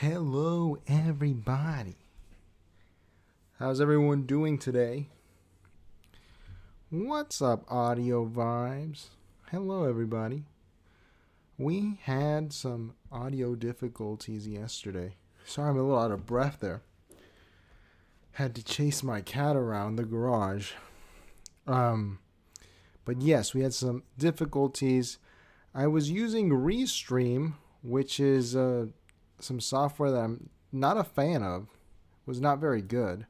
Hello, everybody. How's everyone doing today? What's up, audio vibes? Hello, everybody. We had some audio difficulties yesterday. Sorry, I'm a little out of breath there. Had to chase my cat around the garage. But yes, we had some difficulties. I was using Restream, which is some software that I'm not a fan of. Was not very good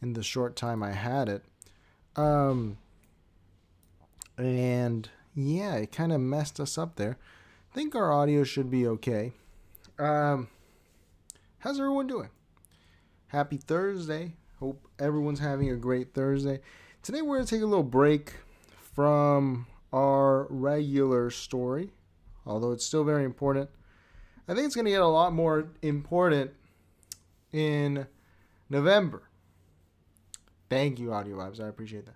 in the short time I had it. And yeah, it kind of messed us up there. I think our audio should be okay. How's everyone doing? Happy Thursday. Hope everyone's having a great Thursday. Today we're going to take a little break from our regular story, although it's still very important. I think it's going to get a lot more important in November. Thank you, Audio Vibes. I appreciate that.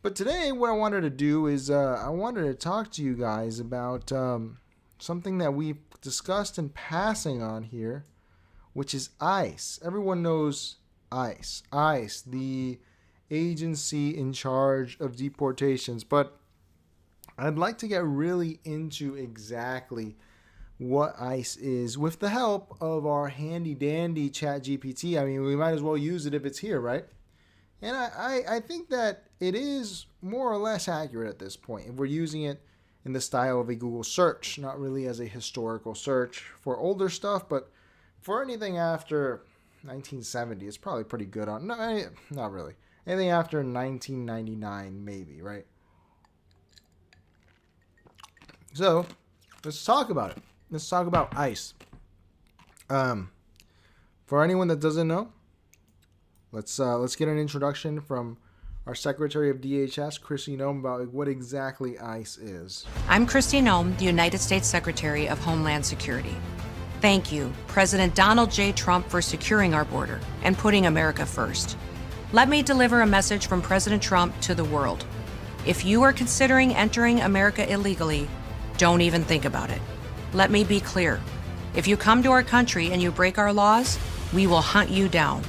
But today, what I wanted to do is I wanted to talk to you guys about something that we've discussed in passing on here, which is ICE. Everyone knows ICE. ICE, the agency in charge of deportations. But I'd like to get really into exactly what ICE is with the help of our handy dandy ChatGPT. I mean, we might as well use it if it's here, right? And I think that it is more or less accurate at this point. If we're using it in the style of a Google search, not really as a historical search for older stuff, but for anything after 1970, it's probably pretty good on. No, not really. Anything after 1999, maybe, right? So, let's talk about it. Let's talk about ICE. For anyone that doesn't know, let's get an introduction from our Secretary of DHS, Chrissy Nome, about what exactly ICE is. I'm Christy Nome, the United States Secretary of Homeland Security. Thank you, President Donald J. Trump, for securing our border and putting America first. Let me deliver a message from President Trump to the world. If you are considering entering America illegally, don't even think about it. Let me be clear. If you come to our country and you break our laws, we will hunt you down.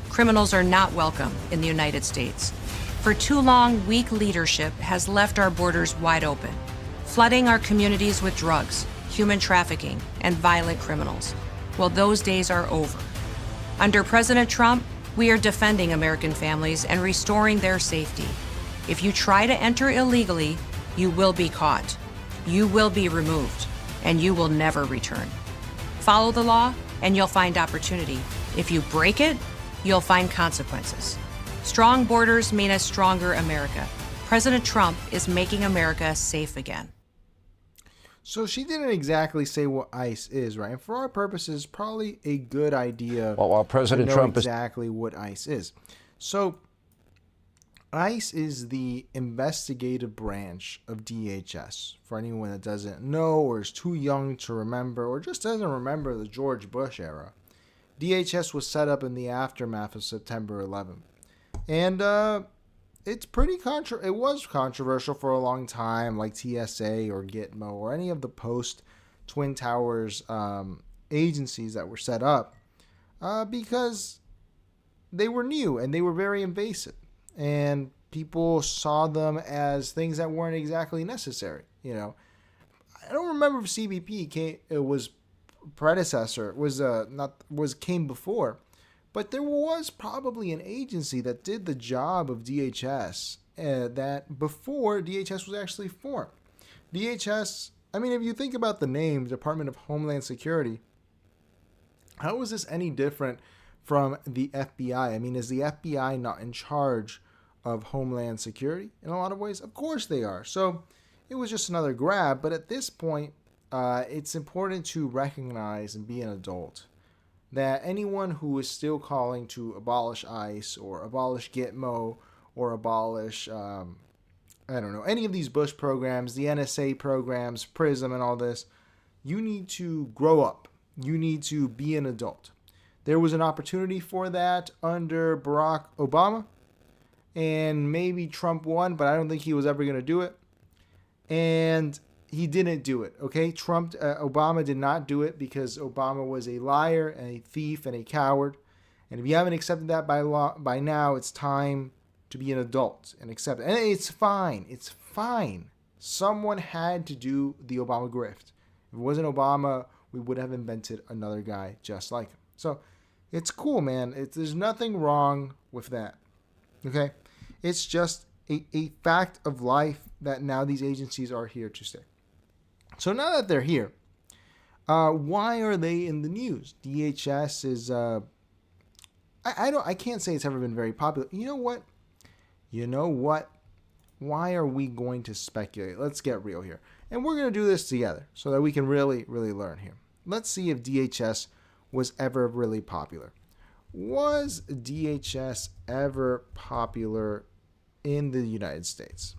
Criminals are not welcome in the United States. For too long, weak leadership has left our borders wide open, flooding our communities with drugs, human trafficking, and violent criminals. Well, those days are over. Under President Trump, we are defending American families and restoring their safety. If you try to enter illegally, you will be caught. You will be removed, and you will never return. Follow the law, and you'll find opportunity. If you break it, you'll find consequences. Strong borders mean a stronger America. President Trump is making America safe again. So she didn't exactly say what ICE is, right? And for our purposes, probably a good idea while President to know Trump exactly what ICE is. So ICE is the investigative branch of DHS. For anyone that doesn't know or is too young to remember or just doesn't remember the George Bush era, DHS was set up in the aftermath of September 11th. And it's it was controversial for a long time, like TSA or Gitmo or any of the post-Twin Towers agencies that were set up because they were new and they were very invasive. And people saw them as things that weren't exactly necessary. You know, I don't remember if CBP came before, but there was probably an agency that did the job of DHS that before DHS was actually formed. DHS, I mean, if you think about the name, Department of Homeland Security, how is this any different from the FBI? I mean, is the FBI not in charge of Homeland Security in a lot of ways? Of course they are. So it was just another grab. But at this point, it's important to recognize and be an adult that anyone who is still calling to abolish ICE or abolish Gitmo or abolish, any of these Bush programs, the NSA programs, PRISM and all this, you need to grow up. You need to be an adult. There was an opportunity for that under Barack Obama, and maybe Trump won, but I don't think he was ever going to do it. And he didn't do it. Okay, Obama did not do it because Obama was a liar and a thief and a coward. And if you haven't accepted that by now, it's time to be an adult and accept it. And it's fine. It's fine. Someone had to do the Obama grift. If it wasn't Obama, we would have invented another guy just like him. So it's cool, man. There's nothing wrong with that. Okay? It's just a fact of life that now these agencies are here to stay. So now that they're here, why are they in the news? DHS is I can't say it's ever been very popular. You know what? Why are we going to speculate? Let's get real here. And we're going to do this together so that we can really, really learn here. Let's see if DHS was ever really popular. Was DHS ever popular in the United States?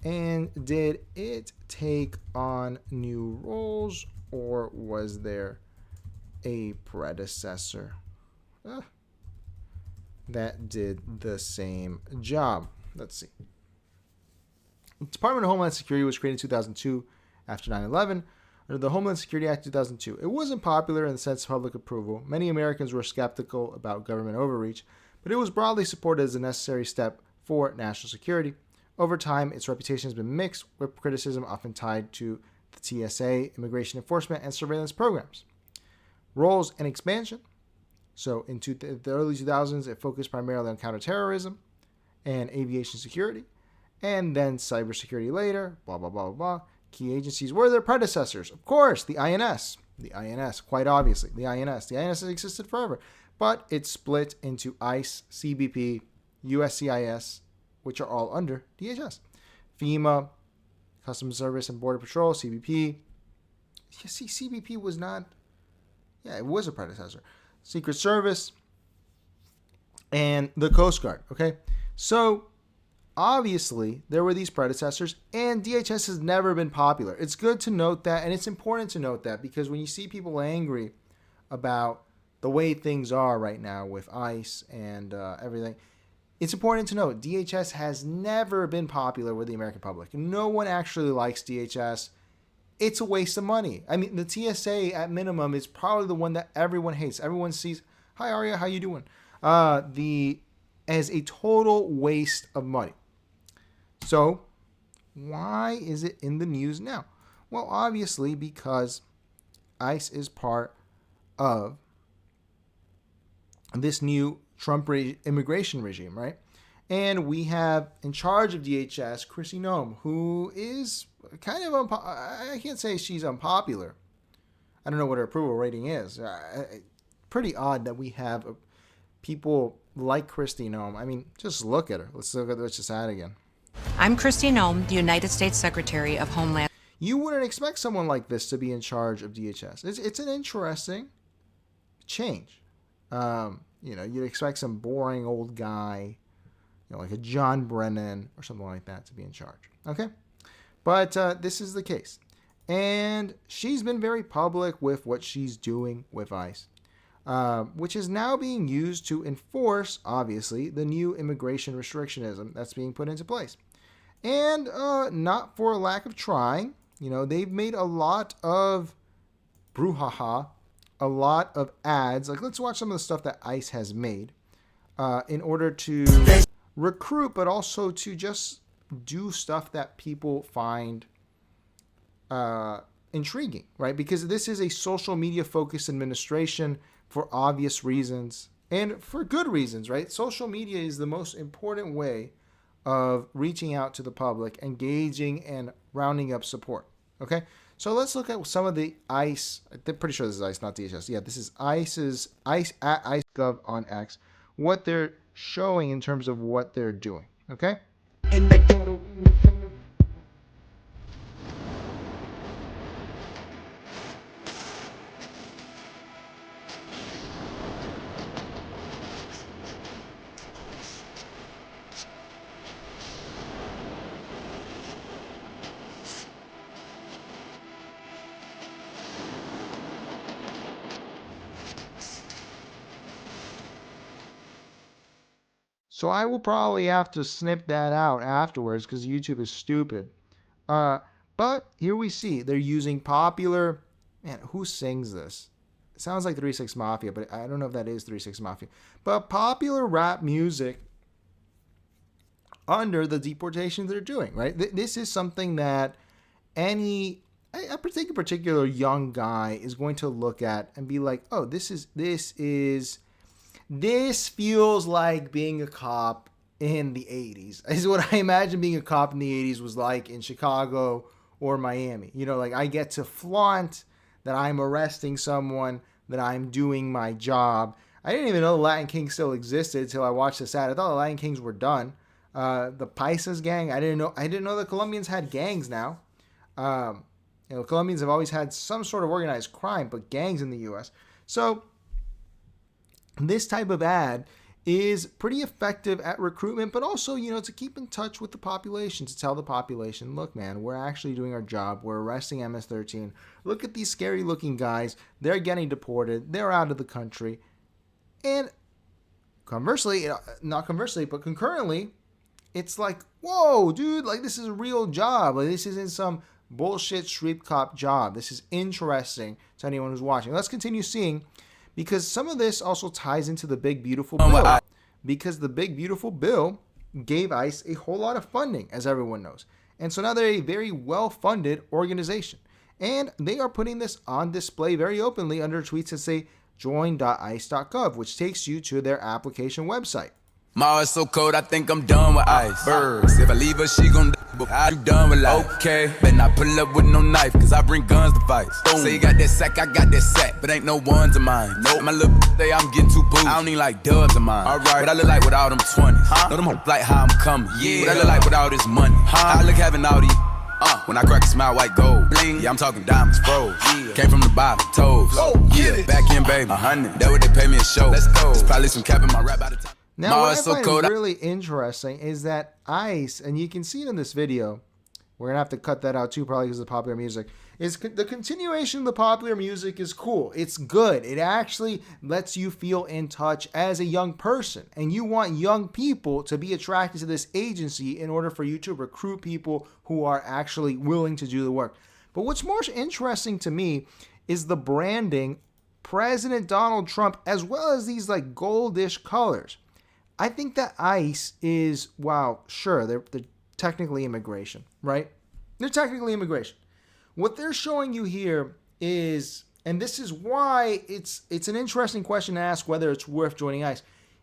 And did it take on new roles, or was there a predecessor that did the same job? Let's see. The Department of Homeland Security was created in 2002 after 9/11 under the Homeland Security Act 2002. It wasn't popular in the sense of public approval. Many Americans were skeptical about government overreach, but it was broadly supported as a necessary step for national security. Over time, its reputation has been mixed, with criticism often tied to the TSA, immigration enforcement, and surveillance programs. Roles and expansion. So in the early 2000s, it focused primarily on counterterrorism and aviation security, and then cybersecurity later, blah, blah, blah, blah, blah. Key agencies were their predecessors. Of course, the INS. The INS, quite obviously, the INS. The INS has existed forever, but it split into ICE, CBP, USCIS, which are all under DHS. FEMA, Customs Service and Border Patrol, CBP. You see, CBP was not, it was a predecessor. Secret Service, and the Coast Guard, okay? So, obviously, there were these predecessors, and DHS has never been popular. It's good to note that, and it's important to note that, because when you see people angry about the way things are right now with ICE and everything, it's important to note DHS has never been popular with the American public. No one actually likes DHS. It's a waste of money. I mean, the TSA at minimum is probably the one that everyone hates. Everyone sees, "Hi Arya, how you doing?" As a total waste of money. So, why is it in the news now? Well, obviously because ICE is part of this new Trump immigration regime, right? And we have in charge of DHS, Kristi Noem, who is kind of, I can't say she's unpopular. I don't know what her approval rating is. Pretty odd that we have people like Kristi Noem. I mean, just look at her. Let's just add again. I'm Kristi Noem, the United States Secretary of Homeland. You wouldn't expect someone like this to be in charge of DHS. It's an interesting change. You'd expect some boring old guy, like a John Brennan or something like that, to be in charge. Okay? But this is the case. And she's been very public with what she's doing with ICE, which is now being used to enforce, obviously, the new immigration restrictionism that's being put into place. And not for a lack of trying. They've made a lot of brouhaha, a lot of ads. Like, let's watch some of the stuff that ICE has made in order to recruit, but also to just do stuff that people find intriguing, right? Because this is a social media focused administration for obvious reasons and for good reasons, right? Social media is the most important way of reaching out to the public, engaging and rounding up support. Okay, so let's look at some of the ICE. I'm pretty sure this is ICE, not DHS. Yeah, this is ICE at ICE.gov on X. What they're showing in terms of what they're doing. Okay. So I will probably have to snip that out afterwards because YouTube is stupid. But here we see they're using popular. Man, who sings this? It sounds like 3 6 Mafia, but I don't know if that is 3 6 Mafia. But popular rap music under the deportation they're doing, right? This is something that I think a particular young guy is going to look at and be like, oh, this feels like being a cop in the 80s. This is what I imagine being a cop in the 80s was like in Chicago or Miami. You know, like I get to flaunt that I'm arresting someone, that I'm doing my job. I didn't even know the Latin Kings still existed until I watched this ad. I thought the Latin Kings were done. The Paisas gang, I didn't know the Colombians had gangs now. Colombians have always had some sort of organized crime, but gangs in the U.S. So this type of ad is pretty effective at recruitment, but also, to keep in touch with the population, to tell the population, look, man, we're actually doing our job. We're arresting MS-13. Look at these scary looking guys. They're getting deported. They're out of the country. And conversely, not conversely, but concurrently, it's like, whoa, dude, like this is a real job. Like this isn't some bullshit street cop job. This is interesting to anyone who's watching. Let's continue seeing, because some of this also ties into the Big Beautiful Bill. Because the Big Beautiful Bill gave ICE a whole lot of funding, as everyone knows. And so now they're a very well-funded organization. And they are putting this on display very openly under tweets that say join.ice.gov, which takes you to their application website. My heart's so cold, I think I'm done with ice. Birds, if I leave her, she gon' die, but how you done with life? Okay, better not pull up with no knife, cause I bring guns to fight. Say you got that sack, I got that sack, but ain't no ones of mine. Nope. My little say I'm getting too booed. I don't need like dubs of mine. Alright, what I look like with all them 20s? Know them hoes like how I'm coming. Yeah. What I look like with all this money? How I look having all these. When I crack a smile, white gold. Bling. Yeah, I'm talking diamonds, froze. Yeah. Came from the bottom, toes. Oh, yeah, back in, baby. 100. That what they pay me a show. Let's go. There's probably some cap in my rap by the time. Now, what I find really interesting is that ICE, and you can see it in this video, we're going to have to cut that out too, probably because of the popular music, is the continuation of the popular music is cool. It's good. It actually lets you feel in touch as a young person, and you want young people to be attracted to this agency in order for you to recruit people who are actually willing to do the work. But what's more interesting to me is the branding, President Donald Trump, as well as these like goldish colors. I think that ICE is, sure, they're technically immigration, right? They're technically immigration. What they're showing you here is, and this is why it's an interesting question to ask whether it's worth joining ICE,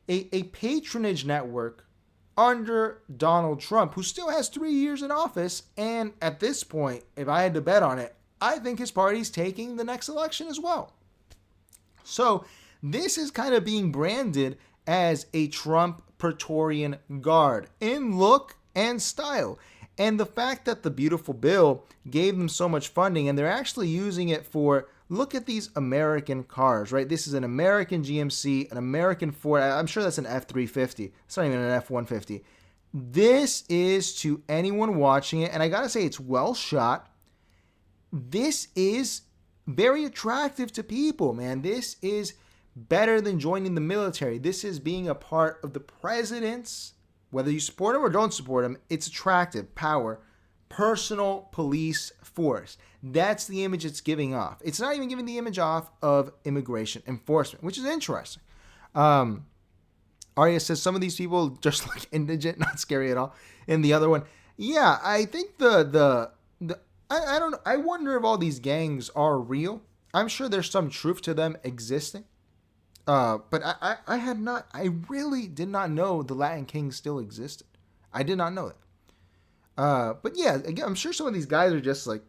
a patronage network under Donald Trump, who still has 3 years in office, and at this point, if I had to bet on it, I think his party's taking the next election as well. So this is kind of being branded as a Trump Praetorian Guard in look and style. And the fact that the Beautiful Bill gave them so much funding, and they're actually using it for, look at these American cars, right? This is an American GMC, an American Ford. I'm sure that's an F-350. It's not even an F-150. This is, to anyone watching it, and I gotta say it's well shot. This is very attractive to people, man. This is better than joining the military. This is being a part of the president's, whether you support him or don't support him, it's attractive, power, personal police force. That's the image it's giving off. It's not even giving the image off of immigration enforcement, which is interesting. Arya says some of these people just look indigent, not scary at all. And the other one, yeah, I think I don't know. I wonder if all these gangs are real. I'm sure there's some truth to them existing. But I really did not know the Latin Kings still existed. I did not know that. But yeah, again, I'm sure some of these guys are just like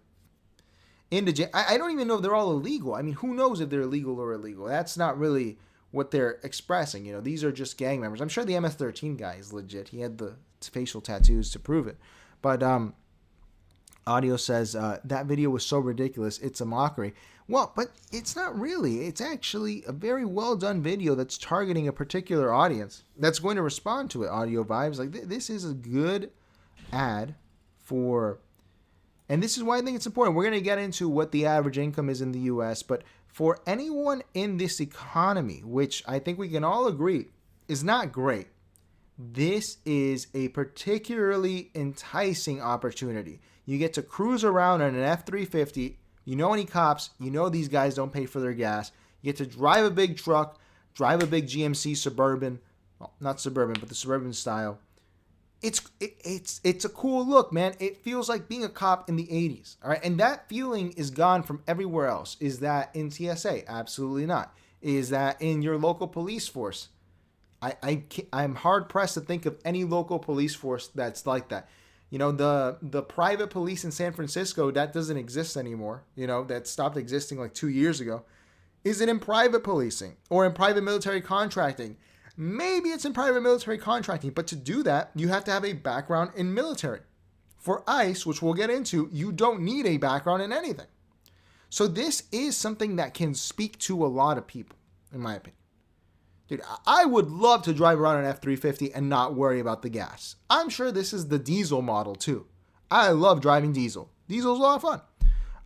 indigent. I don't even know if they're all illegal. I mean, who knows if they're legal or illegal? That's not really what they're expressing. These are just gang members. I'm sure the MS-13 guy is legit. He had the facial tattoos to prove it. But, Audio says, that video was so ridiculous, it's a mockery. Well, but it's not really. It's actually a very well done video that's targeting a particular audience that's going to respond to it. Audio Vibes. Like, this is a good ad for, and this is why I think it's important. We're going to get into what the average income is in the U.S., but for anyone in this economy, which I think we can all agree is not great, this is a particularly enticing opportunity. You get to cruise around in an F-350. You know any cops. You know these guys don't pay for their gas. You get to drive a big truck, drive a big GMC Suburban. Well, not Suburban, but the Suburban style. It's a cool look, man. It feels like being a cop in the 80s. All right. And that feeling is gone from everywhere else. Is that in TSA? Absolutely not. Is that in your local police force? I'm hard pressed to think of any local police force that's like that. You know, the private police in San Francisco, that doesn't exist anymore. You know, that stopped existing like 2 years ago. Is it in private policing or in private military contracting? Maybe it's in private military contracting, but to do that, you have to have a background in military. For ICE, which we'll get into, you don't need a background in anything. So this is something that can speak to a lot of people, in my opinion. Dude, I would love to drive around an F-350 and not worry about the gas. I'm sure this is the diesel model too. I love driving diesel. Diesel's a lot of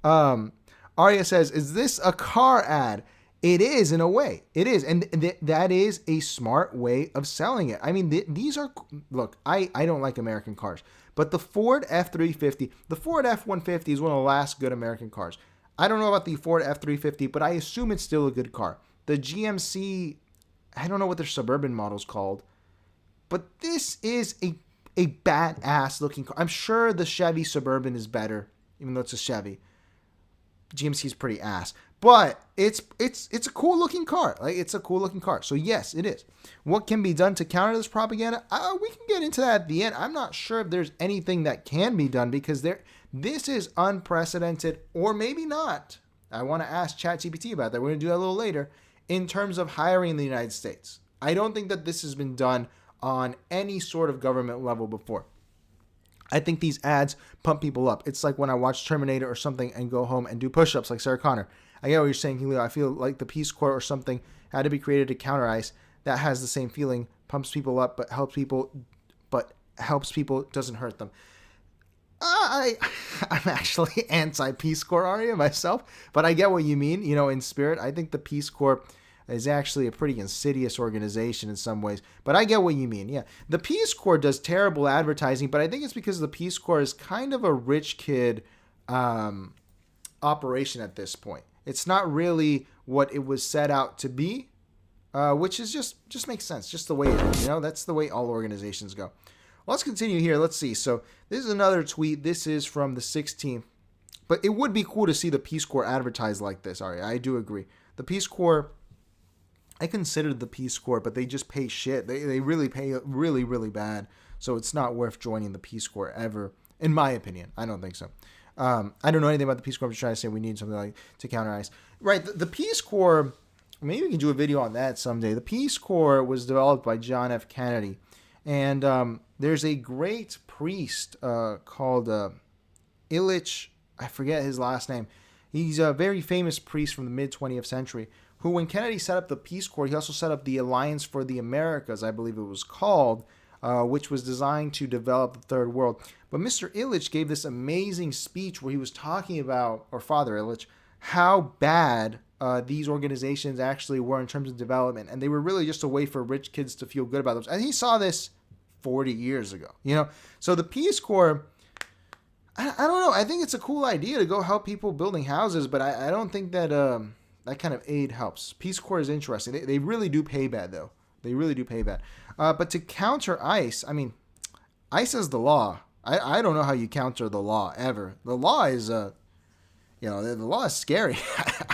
fun. Arya says, is this a car ad? It is, in a way. It is. And that is a smart way of selling it. I mean, these are... Look, I don't like American cars. But the Ford F-350, the Ford F-150 is one of the last good American cars. I don't know about the Ford F-350, but I assume it's still a good car. The GMC... I don't know what their Suburban model's called, but this is a badass looking car. I'm sure the Chevy Suburban is better, even though it's a Chevy. GMC is pretty ass, but it's a cool looking car. Like, it's a cool looking car. So yes, it is. What can be done to counter this propaganda? We can get into that at the end. I'm not sure if there's anything that can be done because this is unprecedented, or maybe not. I want to ask ChatGPT about that. We're going to do that a little later. In terms of hiring in the United States, I don't think that this has been done on any sort of government level before. I think these ads pump people up. It's like when I watch Terminator or something and go home and do push-ups like Sarah Connor. I get what you're saying, Leo. I feel like the Peace Corps or something had to be created to counter ICE. That has the same feeling, pumps people up, but helps people, doesn't hurt them. I'm actually anti-Peace Corps, Arya, myself, but I get what you mean, you know, in spirit. I think the Peace Corps is actually a pretty insidious organization in some ways, but I get what you mean, yeah. The Peace Corps does terrible advertising, but I think it's because the Peace Corps is kind of a rich kid operation at this point. It's not really what it was set out to be, which is just makes sense, just the way it is, you know? That's the way all organizations go. Let's continue here. Let's see. So this is another tweet. This is from the 16th. But it would be cool to see the Peace Corps advertised like this, Ari. I do agree. The Peace Corps, I considered the Peace Corps, but they just pay shit. They really pay really, really bad. So it's not worth joining the Peace Corps ever, in my opinion. I don't think so. I don't know anything about the Peace Corps. I'm just trying to say we need something like to counter ICE. Right. The Peace Corps, maybe we can do a video on that someday. The Peace Corps was developed by John F. Kennedy. And there's a great priest called Illich. I forget his last name. He's a very famous priest from the mid-20th century who, when Kennedy set up the Peace Corps, he also set up the Alliance for the Americas, I believe it was called, which was designed to develop the Third World. But Mr. Illich gave this amazing speech where he was talking about, or Father Illich, how bad these organizations actually were in terms of development. And they were really just a way for rich kids to feel good about themselves. And he saw this 40 years ago, you know? So the Peace Corps, I don't know. I think it's a cool idea to go help people building houses, but I don't think that that kind of aid helps. Peace Corps is interesting. They really do pay bad, though. They really do pay bad. But to counter ICE, I mean, ICE is the law. I don't know how you counter the law, ever. The law is, the law is scary.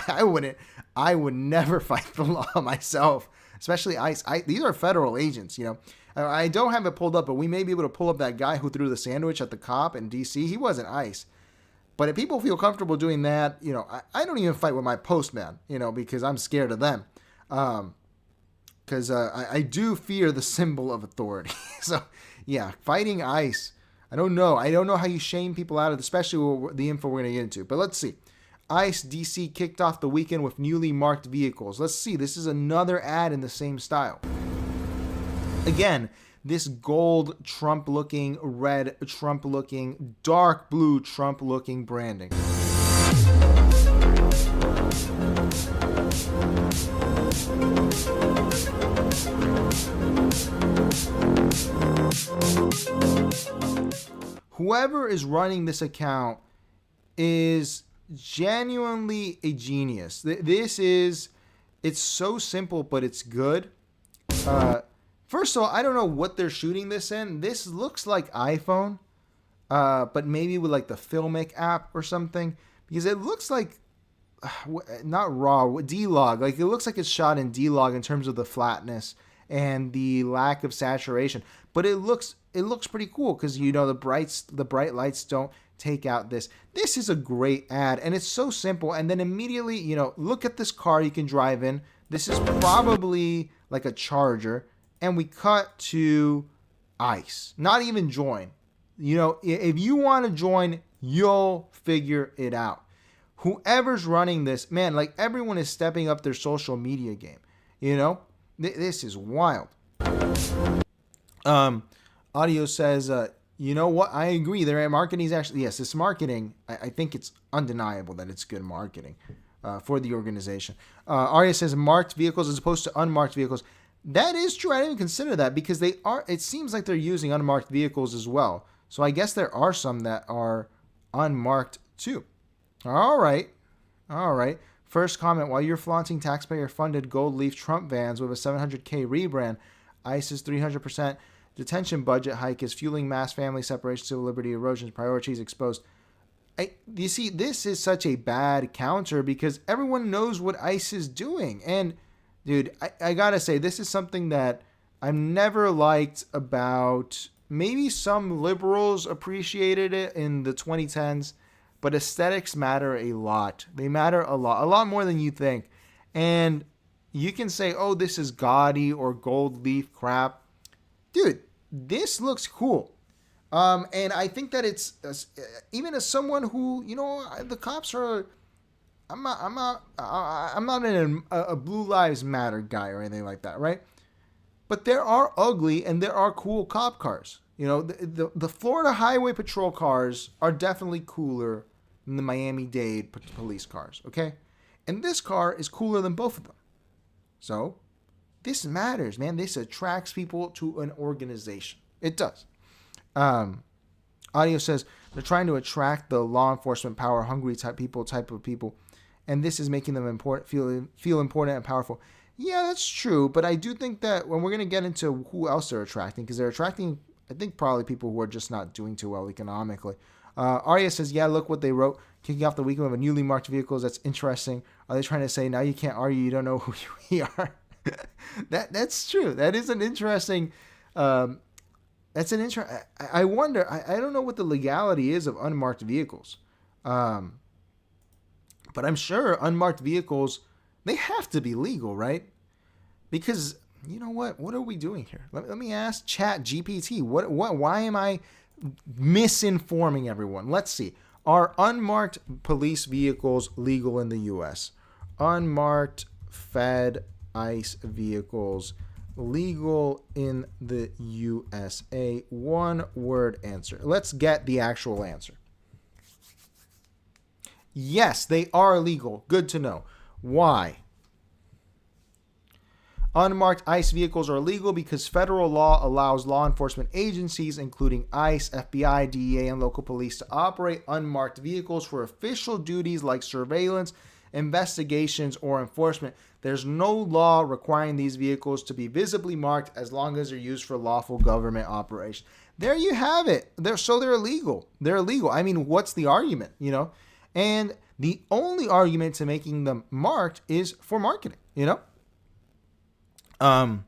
I would never fight the law myself, especially ICE. These are federal agents, you know. I don't have it pulled up, but we may be able to pull up that guy who threw the sandwich at the cop in D.C. He wasn't ICE. But if people feel comfortable doing that, you know, I don't even fight with my postman, you know, because I'm scared of them. Because I do fear the symbol of authority. So, yeah, fighting ICE. I don't know. I don't know how you shame people out of it, especially the info we're going to get into. But let's see. ICE DC kicked off the weekend with newly marked vehicles. Let's see. This is another ad in the same style. Again, this gold Trump-looking, red Trump-looking, dark blue Trump-looking branding. whoever is running this account is genuinely a genius. It's so simple, but it's good. First of all, I don't know what they're shooting this in. This looks like iPhone, but maybe with like the Filmic app or something, because it looks like not RAW, D-Log. Like it looks like it's shot in D-Log in terms of the flatness and the lack of saturation. But it looks pretty cool because the bright lights don't take out this. This is a great ad, and it's so simple. And then immediately, look at this car you can drive in. This is probably like a Charger, and we cut to ICE. Not even join. If you want to join, you'll figure it out. Whoever's running this, man, like everyone is stepping up their social media game. This is wild. Audio says, you know what? I agree. Their marketing is actually, yes, this marketing, I think it's undeniable that it's good marketing for the organization. Arya says marked vehicles as opposed to unmarked vehicles. That is true. I didn't even consider that because it seems like they're using unmarked vehicles as well. So I guess there are some that are unmarked too. All right. First comment, while you're flaunting taxpayer-funded gold leaf Trump vans with a $700K rebrand, ICE's 300% detention budget hike is fueling mass family separation, civil liberty erosion, priorities exposed. You see, this is such a bad counter because everyone knows what ICE is doing. And, dude, I gotta say, this is something that I've never liked about. Maybe some liberals appreciated it in the 2010s. But aesthetics matter a lot. They matter a lot more than you think. And you can say, oh, this is gaudy or gold leaf crap. Dude, this looks cool. And I think that it's, even as someone who, the cops are, I'm not a Blue Lives Matter guy or anything like that, right? But there are ugly and there are cool cop cars. The Florida Highway Patrol cars are definitely cooler than the Miami-Dade police cars, okay? And this car is cooler than both of them. So, this matters, man. This attracts people to an organization. It does. Audio says, they're trying to attract the law enforcement power-hungry type of people, and this is making them feel important and powerful. Yeah, that's true, but I do think that when we're going to get into who else they're attracting, because they're attracting, I think, probably people who are just not doing too well economically. Arya says, yeah, look what they wrote. Kicking off the weekend with a newly marked vehicles. That's interesting. Are they trying to say, now you can't argue, you don't know who we are? That's true. That is an interesting, I wonder, I don't know what the legality is of unmarked vehicles. But I'm sure unmarked vehicles, they have to be legal, right? Because, you know what are we doing here? Let me ask Chat GPT. Why am I misinforming everyone? Let's see. Are unmarked police vehicles legal in the U.S.? Unmarked Fed ICE vehicles legal in the USA? One word answer. Let's get the actual answer. Yes, they are legal. Good to know. Why? Unmarked ICE vehicles are legal because federal law allows law enforcement agencies, including ICE, FBI, DEA, and local police, to operate unmarked vehicles for official duties like surveillance, investigations, or enforcement. There's no law requiring these vehicles to be visibly marked as long as they're used for lawful government operation. There you have it. They're illegal. They're illegal. I mean, what's the argument, And the only argument to making them marked is for marketing, I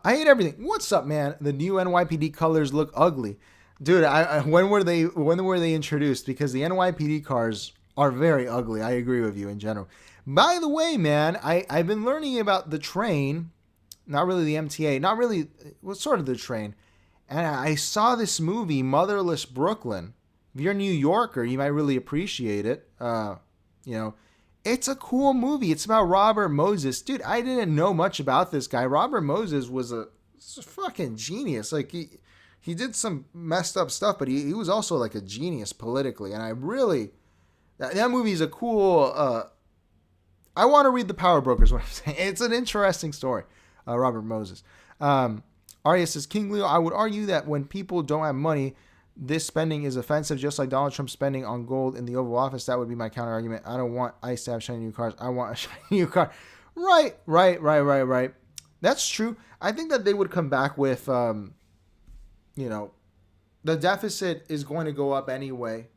hate everything. What's up, man? The new NYPD colors look ugly. Dude, when were they introduced? Because the NYPD cars are very ugly. I agree with you in general. By the way, man, I've been learning about the train, not really the MTA, not really, well, sort of the train. And I saw this movie, Motherless Brooklyn. If you're a New Yorker, you might really appreciate it. It's a cool movie. It's about Robert Moses. Dude, I didn't know much about this guy. Robert Moses was a fucking genius. Like, he did some messed up stuff, but he was also like a genius politically. And I really, that movie is a cool, I want to read The Power Brokers, what I'm saying. It's an interesting story, Robert Moses. Arya says, King Leo, I would argue that when people don't have money, this spending is offensive, just like Donald Trump's spending on gold in the Oval Office. That would be my counter argument. I don't want ICE to have shiny new cars. I want a shiny new car. Right. That's true. I think that they would come back with, the deficit is going to go up anyway,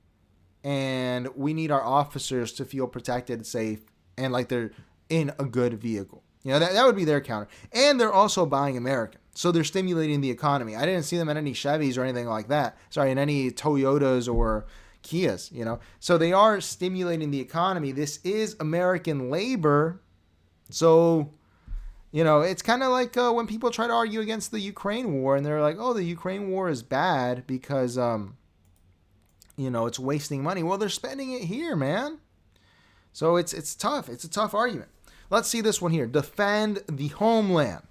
and we need our officers to feel protected, safe, and like they're in a good vehicle. That would be their counter. And they're also buying American. So they're stimulating the economy. I didn't see them in any Chevys or anything like that. Sorry, in any Toyotas or Kias, So they are stimulating the economy. This is American labor. So, it's kind of like when people try to argue against the Ukraine war and they're like, oh, the Ukraine war is bad because, it's wasting money. Well, they're spending it here, man. So it's tough. It's a tough argument. Let's see this one here. Defend the homeland.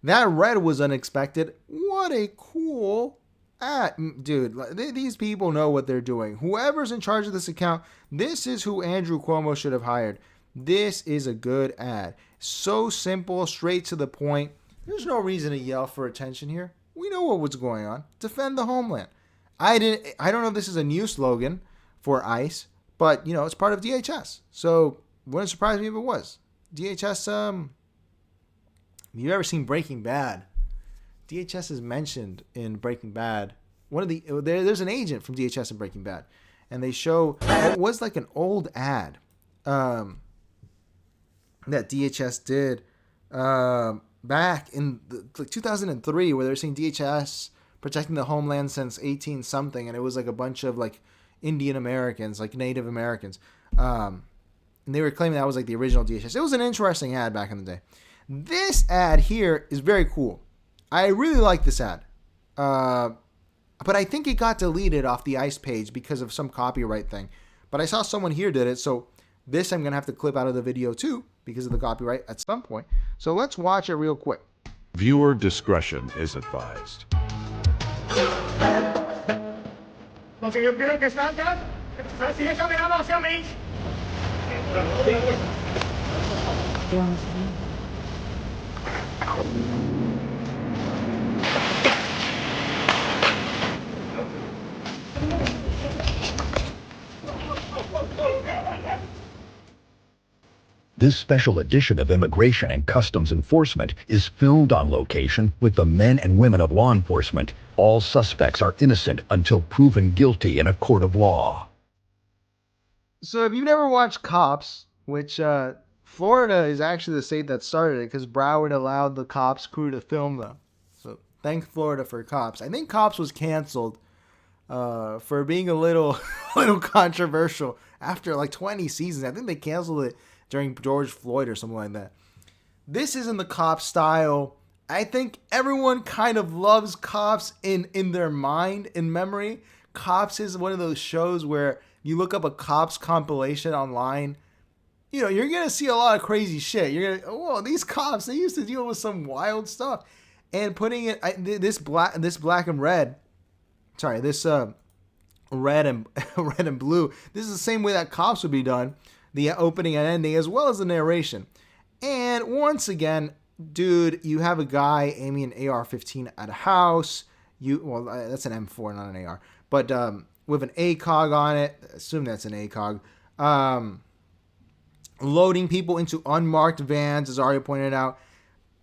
That red was unexpected. What a cool ad. Dude, these people know what they're doing. Whoever's in charge of this account, this is who Andrew Cuomo should have hired. This is a good ad. So simple, straight to the point. There's no reason to yell for attention here. We know what was going on. Defend the homeland. I don't know if this is a new slogan for ICE, but it's part of DHS. So wouldn't surprise me if it was. DHS, if you've ever seen Breaking Bad, DHS is mentioned in Breaking Bad. There's an agent from DHS in Breaking Bad, and they show it was like an old ad that DHS did back in 2003, where they're saying DHS protecting the homeland since 18 something, and it was like a bunch of like Indian Americans, like Native Americans, and they were claiming that was like the original DHS. It was an interesting ad back in the day. This ad here is very cool. I really like this ad, but I think it got deleted off the ICE page because of some copyright thing. But I saw someone here did it, so this I'm gonna have to clip out of the video too because of the copyright at some point. So let's watch it real quick. Viewer discretion is advised. This special edition of Immigration and Customs Enforcement is filmed on location with the men and women of law enforcement. All suspects are innocent until proven guilty in a court of law. So if you've never watched Cops, which Florida is actually the state that started it because Broward allowed the Cops crew to film them. So thank Florida for Cops. I think Cops was canceled for being a little controversial after like 20 seasons. I think they canceled it during George Floyd or something like that. This isn't the Cops style. I think everyone kind of loves Cops in their mind, in memory. Cops is one of those shows where you look up a Cops compilation online, you're going to see a lot of crazy shit. You're going to, oh, these cops, they used to deal with some wild stuff. And putting it, this black and red, sorry, this red and red and blue, this is the same way that Cops would be done. The opening and ending, as well as the narration. And once again, dude, you have a guy aiming an AR-15 at a house. That's an M4, not an AR. But with an ACOG on it, assume that's an ACOG. Loading people into unmarked vans, as Aria pointed out.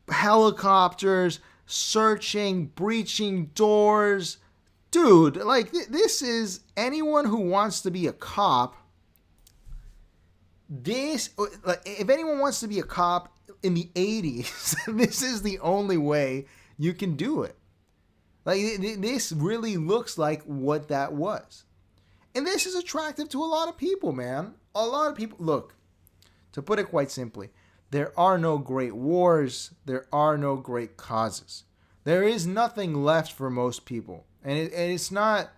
Helicopters, searching, breaching doors. Dude, like, this is anyone who wants to be a cop. If anyone wants to be a cop in the 80s, this is the only way you can do it. Like, this really looks like what that was. And this is attractive to a lot of people, man. A lot of people, look, to put it quite simply, there are no great wars. There are no great causes. There is nothing left for most people. And it's not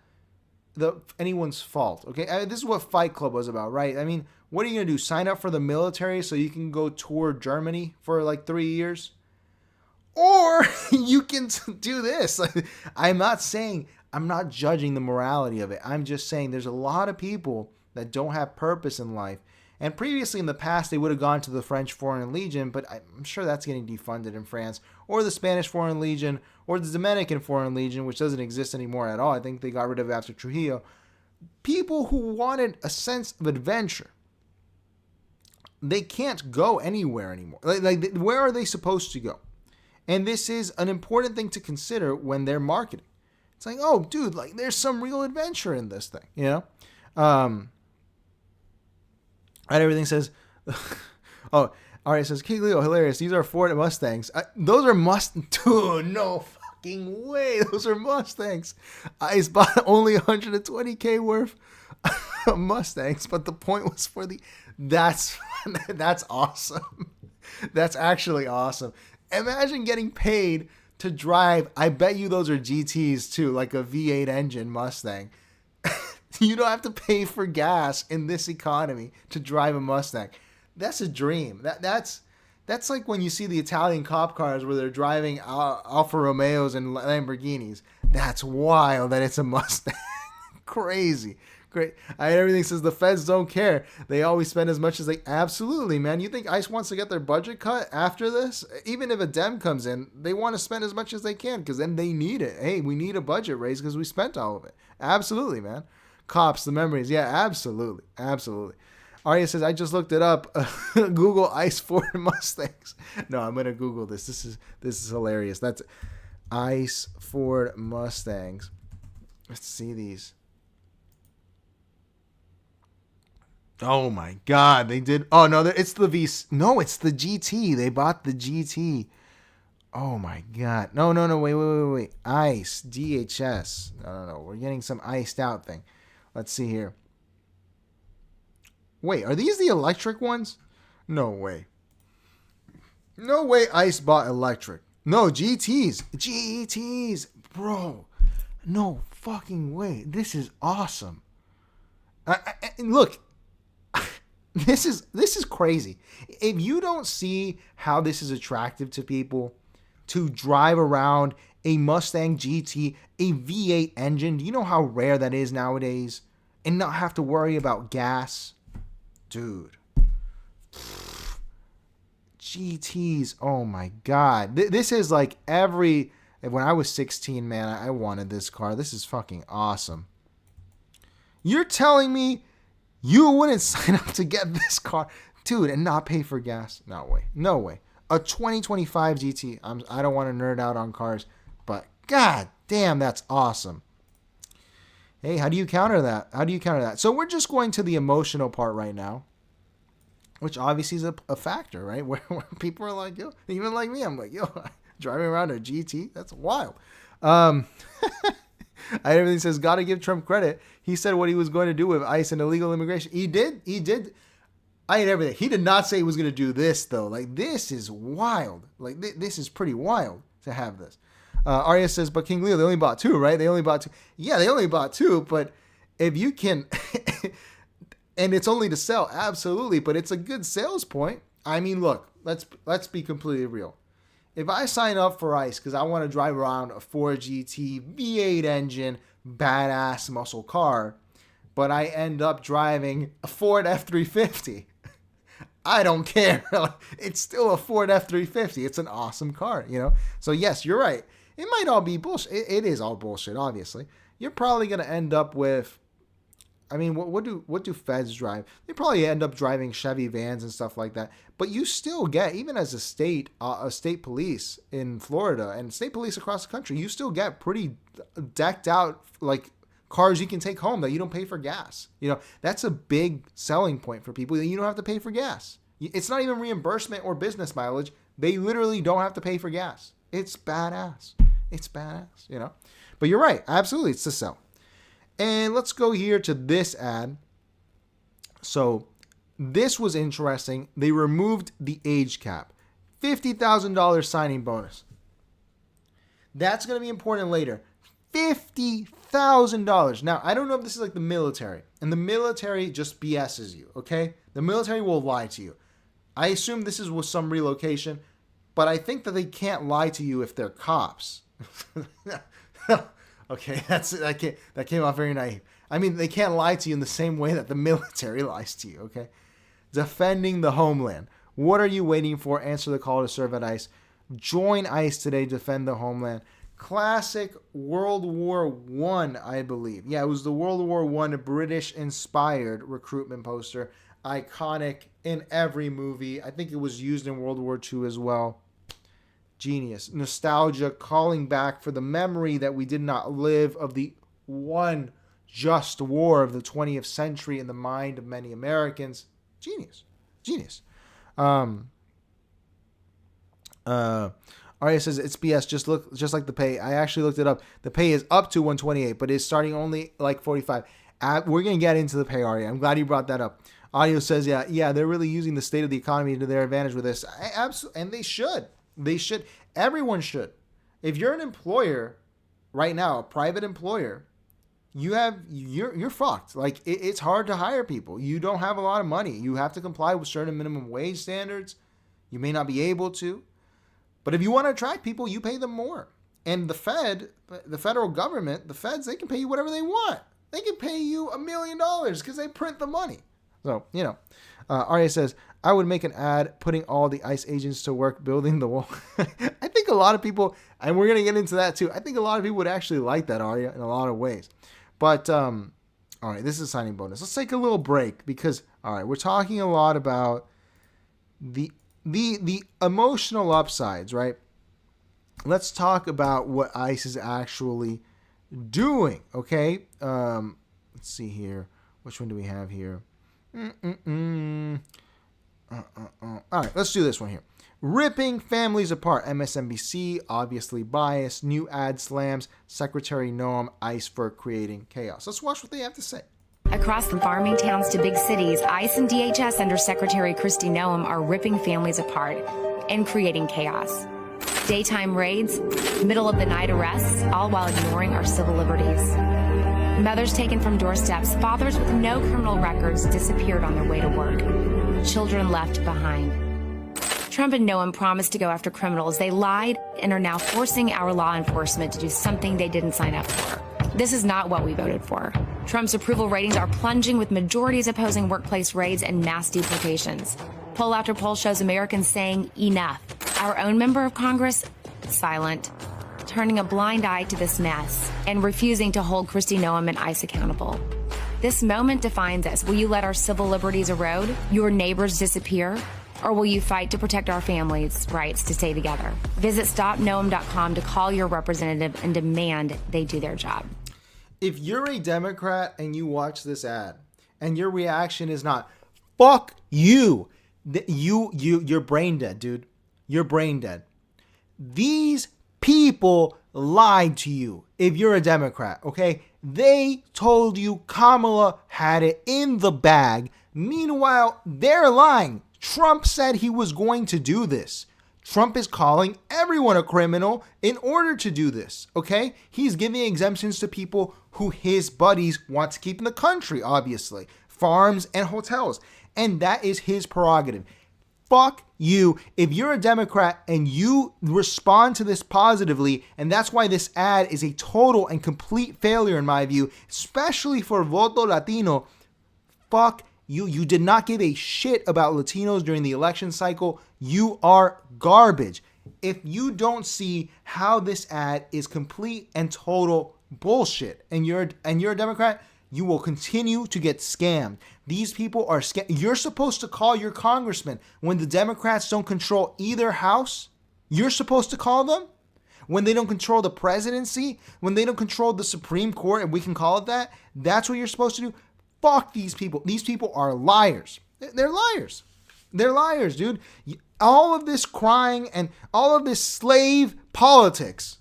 anyone's fault, okay? This is what Fight Club was about, right? I mean, what are you going to do? Sign up for the military so you can go tour Germany for like 3 years? Or you can do this. I'm not saying I'm not judging the morality of it. I'm just saying there's a lot of people that don't have purpose in life. And previously in the past, they would have gone to the French Foreign Legion, but I'm sure that's getting defunded in France, or the Spanish Foreign Legion, or the Dominican Foreign Legion, which doesn't exist anymore at all. I think they got rid of it after Trujillo. People who wanted a sense of adventure, they can't go anywhere anymore. Like, where are they supposed to go? And this is an important thing to consider when they're marketing. It's like, oh, dude, like there's some real adventure in this thing, you know? And everything says, oh, Aria says, King Leo, hilarious. These are Ford Mustangs. Those are dude, no fucking way. Those are Mustangs. I bought only 120K worth of Mustangs, but the point was for that's awesome. That's actually awesome. Imagine getting paid to drive. I bet you those are GTs too, like a V8 engine Mustang. You don't have to pay for gas in this economy to drive a Mustang. That's a dream. That's like when you see the Italian cop cars where they're driving Alfa Romeos and Lamborghinis. That's wild that it's a Mustang. Crazy. Great. Everything says the feds don't care. They always spend as much as they... Absolutely, man. You think ICE wants to get their budget cut after this? Even if a Dem comes in, they want to spend as much as they can because then they need it. Hey, we need a budget raise because we spent all of it. Absolutely, man. Cops, the memories. Yeah, absolutely. Absolutely. Arya says, I just looked it up. Google ICE Ford Mustangs. No, I'm going to Google this. This is hilarious. That's ICE Ford Mustangs. Let's see these. Oh my God, they did. Oh no, it's the No, it's the GT. They bought the GT. Oh my God. No. Wait. ICE, DHS. No. We're getting some iced out thing. Let's see here. Wait, are these the electric ones? No way. No way ICE bought electric. No, GTs. GTs. Bro. No fucking way. This is awesome. Look. This is crazy. If you don't see how this is attractive to people to drive around a Mustang GT, a V8 engine, do you know how rare that is nowadays? And not have to worry about gas? Dude. GTs, oh my God. This is like when I was 16, man, I wanted this car. This is fucking awesome. You're telling me you wouldn't sign up to get this car, dude, and not pay for gas? No way. A 2025 GT. I don't want to nerd out on cars, but God damn, that's awesome. Hey, how do you counter that? So we're just going to the emotional part right now, which obviously is a factor, right? Where people are like, yo, even like me, I'm like, yo, driving around a GT, that's wild. Everything says, gotta give Trump credit. He said what he was going to do with ICE and illegal immigration. He did. I had everything. He did not say he was going to do this, though. Like, this is wild. Like, this is pretty wild to have this. Arya says, but King Leo, they only bought two, right? They only bought two. Yeah, they only bought two, but if you can... and it's only to sell, absolutely, but it's a good sales point. I mean, look, let's be completely real. If I sign up for ICE because I want to drive around a Ford GT V8 engine, badass muscle car, but I end up driving a Ford F-350, I don't care. It's still a Ford F-350. It's an awesome car, you know? So yes, you're right. It might all be bullshit. It is all bullshit, obviously. You're probably going to end up with... I mean, what do feds drive? They probably end up driving Chevy vans and stuff like that. But you still get, even as a state police in Florida and state police across the country, you still get pretty decked out like cars you can take home that you don't pay for gas. You know, that's a big selling point for people that you don't have to pay for gas. It's not even reimbursement or business mileage. They literally don't have to pay for gas. It's badass. It's badass, you know. But you're right. Absolutely, it's to sell. And let's go here to this ad. So this was interesting. They removed the age cap. $50,000 signing bonus. That's going to be important later. $50,000. Now, I don't know if this is like the military. And the military just BS's you, okay? The military will lie to you. I assume this is with some relocation. But I think that they can't lie to you if they're cops. Okay, that came off very naive. I mean, they can't lie to you in the same way that the military lies to you, okay? Defending the homeland. What are you waiting for? Answer the call to serve at ICE. Join ICE today, defend the homeland. Classic World War One, I believe. Yeah, it was the World War One British-inspired recruitment poster. Iconic in every movie. I think it was used in World War II as well. Genius. Nostalgia, calling back for the memory that we did not live of the one just war of the 20th century in the mind of many Americans. Genius. Arya says it's BS. Just like the pay. I actually looked it up. The pay is up to 128, but it's starting only like 45. We're gonna get into the pay, Arya. I'm glad you brought that up. Audio says, yeah, they're really using the state of the economy to their advantage with this. Absolutely, and they should. They should. Everyone should. If you're an employer right now, a private employer, you're fucked. Like it's hard to hire people. You don't have a lot of money. You have to comply with certain minimum wage standards. You may not be able to, but if you want to attract people, you pay them more. And the federal government, the feds, they can pay you whatever they want. They can pay you $1 million because they print the money. So, Arya says, I would make an ad putting all the ICE agents to work building the wall. I think a lot of people, and we're going to get into that too, I think a lot of people would actually like that, Arya, in a lot of ways. But, all right, this is a signing bonus. Let's take a little break because, all right, we're talking a lot about the emotional upsides, right? Let's talk about what ICE is actually doing, okay? Let's see here. Which one do we have here? All right, let's do this one here. Ripping families apart. MSNBC, obviously biased. New ad slams Secretary Noam ICE for creating chaos. Let's watch what they have to say. Across the farming towns to big cities, ICE and DHS under Secretary Kristi Noem are ripping families apart and creating chaos. Daytime raids, middle of the night arrests, all while ignoring our civil liberties. Mothers taken from doorsteps, fathers with no criminal records disappeared on their way to work. Children left behind. Trump and Noem promised to go after criminals. They lied and are now forcing our law enforcement to do something they didn't sign up for. This is not what we voted for. Trump's approval ratings are plunging with majorities opposing workplace raids and mass deportations. Poll after poll shows Americans saying enough. Our own member of Congress, silent, turning a blind eye to this mess and refusing to hold Kristi Noem and ICE accountable. This moment defines us. Will you let our civil liberties erode, your neighbors disappear, or will you fight to protect our families' rights to stay together? Visit stopnoem.com to call your representative and demand they do their job. If you're a Democrat and you watch this ad and your reaction is not, fuck you, you're brain dead, dude. You're brain dead. These people lied to you if you're a Democrat, okay? They told you Kamala had it in the bag. Meanwhile, they're lying. Trump said he was going to do this. Trump is calling everyone a criminal in order to do this, okay? He's giving exemptions to people who his buddies want to keep in the country, obviously. Farms and hotels. And that is his prerogative. Fuck you. If you're a Democrat and you respond to this positively, and that's why this ad is a total and complete failure in my view, especially for Voto Latino, fuck you. You did not give a shit about Latinos during the election cycle. You are garbage. If you don't see how this ad is complete and total bullshit and you're a Democrat, you will continue to get scammed. These people are scam. You're supposed to call your congressman when the Democrats don't control either house. You're supposed to call them when they don't control the presidency, when they don't control the Supreme Court, and we can call it that. That's what you're supposed to do. Fuck these people. These people are liars. They're liars. They're liars, dude. All of this crying and all of this slave politics.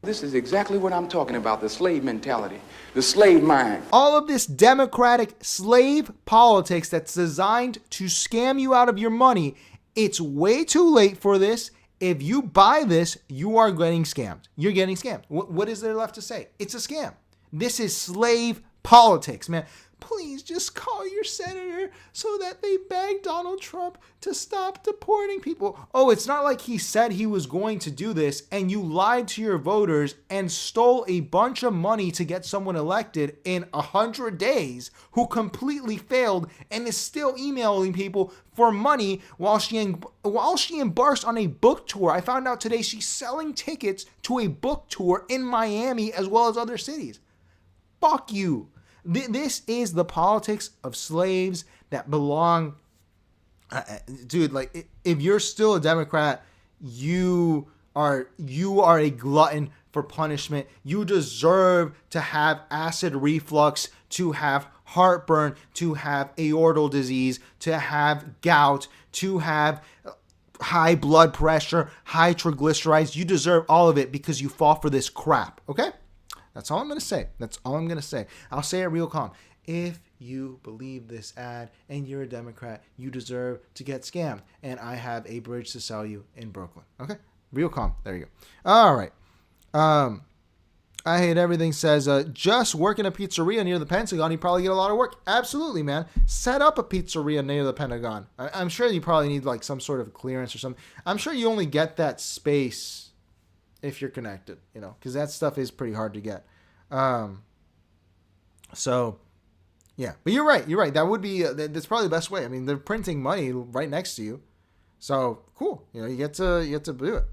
This is exactly what I'm talking about, the slave mentality, the slave mind. All of this democratic slave politics that's designed to scam you out of your money. It's way too late for this. If you buy this, you are getting scammed. You're getting scammed. What is there left to say? It's a scam. This is slave politics, man. please just call your senator so that they beg Donald Trump to stop deporting people. Oh, it's not like he said he was going to do this and you lied to your voters and stole a bunch of money to get someone elected in 100 days who completely failed and is still emailing people for money while she embarks on a book tour. I found out today she's selling tickets to a book tour in Miami as well as other cities. Fuck you. This is the politics of slaves that belong. Dude, like, if you're still a Democrat, you are a glutton for punishment. You deserve to have acid reflux, to have heartburn, to have aortal disease, to have gout, to have high blood pressure, high triglycerides. You deserve all of it because you fall for this crap, okay? That's all I'm going to say. That's all I'm going to say. I'll say it real calm. If you believe this ad and you're a Democrat, you deserve to get scammed. And I have a bridge to sell you in Brooklyn. Okay? Real calm. There you go. All right. I hate everything says, just work in a pizzeria near the Pentagon, you probably get a lot of work. Absolutely, man. Set up a pizzeria near the Pentagon. I'm sure you probably need like some sort of clearance or something. I'm sure you only get that space if you're connected, you know, because that stuff is pretty hard to get. So, yeah. But you're right. You're right. That would be, that's probably the best way. I mean, they're printing money right next to you. So, cool. You know, you get to do it.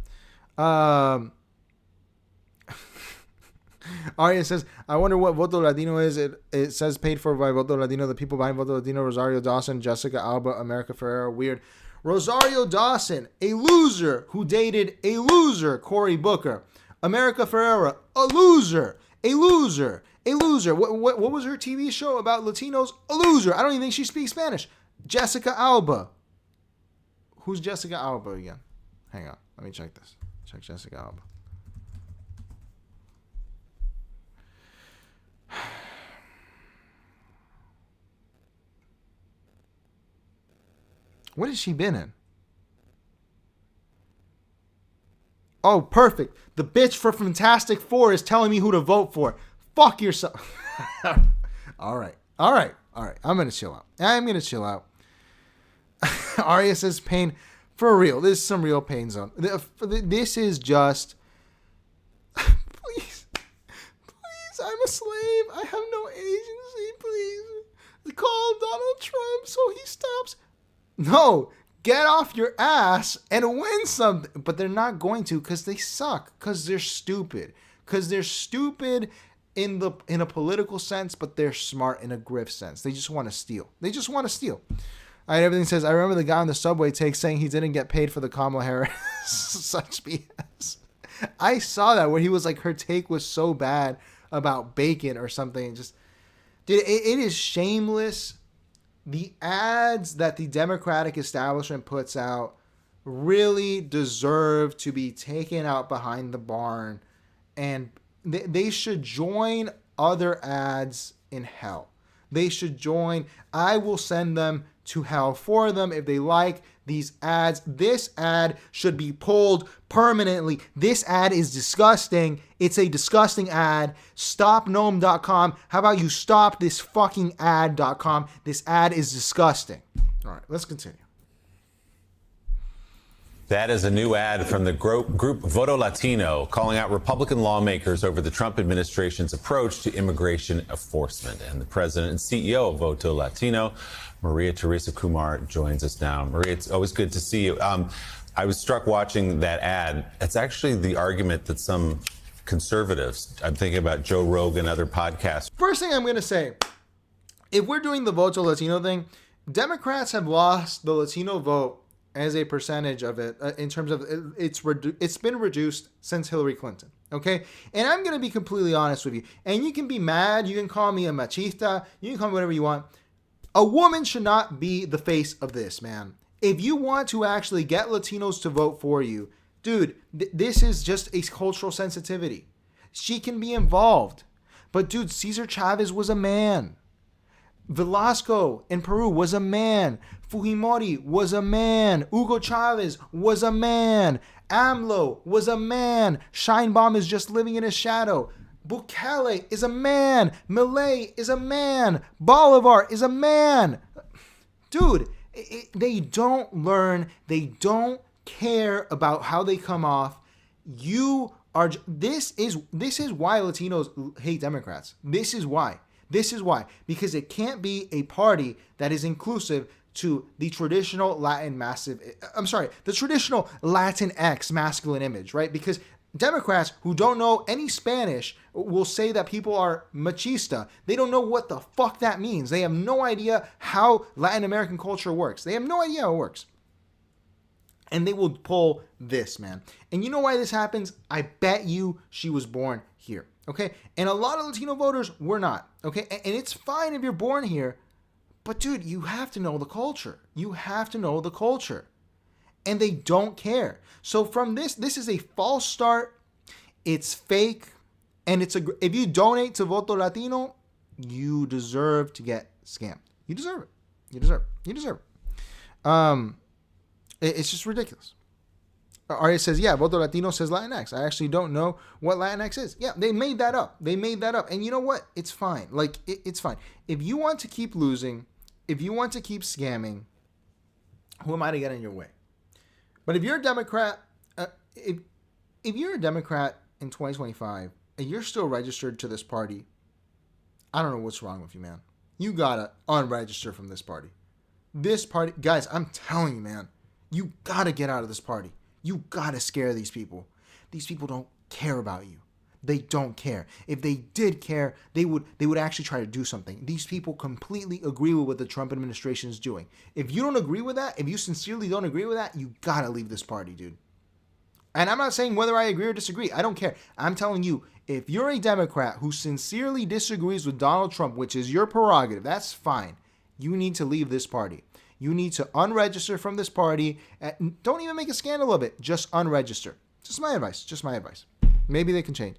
Aria says, I wonder what Voto Latino is. It says paid for by Voto Latino. The people behind Voto Latino, Rosario Dawson, Jessica Alba, America Ferrera. Weird. Rosario Dawson, a loser who dated a loser, Cory Booker. America Ferrera, a loser, a loser, a loser. What was her TV show about Latinos? A loser. I don't even think she speaks Spanish. Jessica Alba. Who's Jessica Alba again? Hang on. Let me check this. Check Jessica Alba. What has she been in? Oh, perfect. The bitch for Fantastic Four is telling me who to vote for. Fuck yourself. All right. I'm going to chill out. Arya says pain. For real. This is some real pain zone. This is just... Please, I'm a slave. I have no agency. Please. Call Donald Trump so he stops... No, get off your ass and win something. But they're not going to because they suck. Because they're stupid. Because they're stupid in a political sense, but they're smart in a grift sense. They just want to steal. All right, everything says, I remember the guy on the subway take saying he didn't get paid for the Kamala Harris. Such BS. I saw that where he was like, her take was so bad about bacon or something. Just, dude, it is shameless. The ads that the Democratic establishment puts out really deserve to be taken out behind the barn, and they should join other ads in hell. They should join. I will send them to hell for them if they like these ads. This ad should be pulled permanently. This ad is disgusting. It's a disgusting ad. StopNoam.com. How about you stop this fucking ad.com? This ad is disgusting. All right, let's continue. That is a new ad from the group Voto Latino calling out Republican lawmakers over the Trump administration's approach to immigration enforcement. And the president and CEO of Voto Latino, Maria Teresa Kumar, joins us now. Maria, it's always good to see you. I was struck watching that ad. It's actually the argument that some conservatives, I'm thinking about Joe Rogan, other podcasts. First thing I'm going to say, if we're doing the Voto Latino thing, Democrats have lost the Latino vote as a percentage of it in terms of it's been reduced since Hillary Clinton. Okay. And I'm going to be completely honest with you. And you can be mad. You can call me a machista. You can call me whatever you want. A woman should not be the face of this, man. If you want to actually get Latinos to vote for you, dude, this is just a cultural sensitivity. She can be involved. But dude, Cesar Chavez was a man. Velasco in Peru was a man. Fujimori was a man. Hugo Chavez was a man. AMLO was a man. Sheinbaum is just living in his shadow. Bukele is a man. Milei is a man. Bolivar is a man. Dude, they don't learn. They don't care about how they come off. This is why Latinos hate Democrats. This is why. Because it can't be a party that is inclusive to the traditional the traditional Latinx masculine image, right? Because Democrats who don't know any Spanish will say that people are machista. They don't know what the fuck that means. They have no idea how Latin American culture works. They have no idea how it works. And they will pull this, man. And you know why this happens? I bet you she was born here, okay? And a lot of Latino voters were not, okay? And it's fine if you're born here, but dude, you have to know the culture. You have to know the culture. And they don't care. So from this is a false start. It's fake. And if you donate to Voto Latino, you deserve to get scammed. You deserve it. You deserve it. It's just ridiculous. Arya says, yeah, Voto Latino says Latinx. I actually don't know what Latinx is. Yeah, they made that up. And you know what? It's fine. Like, it's fine. If you want to keep losing, if you want to keep scamming, who am I to get in your way? But if you're a Democrat, if you're a Democrat in 2025 and you're still registered to this party, I don't know what's wrong with you, man. You gotta unregister from this party. This party, guys, I'm telling you, man, you gotta get out of this party. You gotta scare these people. These people don't care about you. They don't care. If they did care, they would actually try to do something. These people completely agree with what the Trump administration is doing. If you don't agree with that, if you sincerely don't agree with that, you gotta leave this party, dude. And I'm not saying whether I agree or disagree. I don't care. I'm telling you, if you're a Democrat who sincerely disagrees with Donald Trump, which is your prerogative, that's fine. You need to leave this party. You need to unregister from this party. Don't even make a scandal of it. Just unregister. Just my advice. Maybe they can change.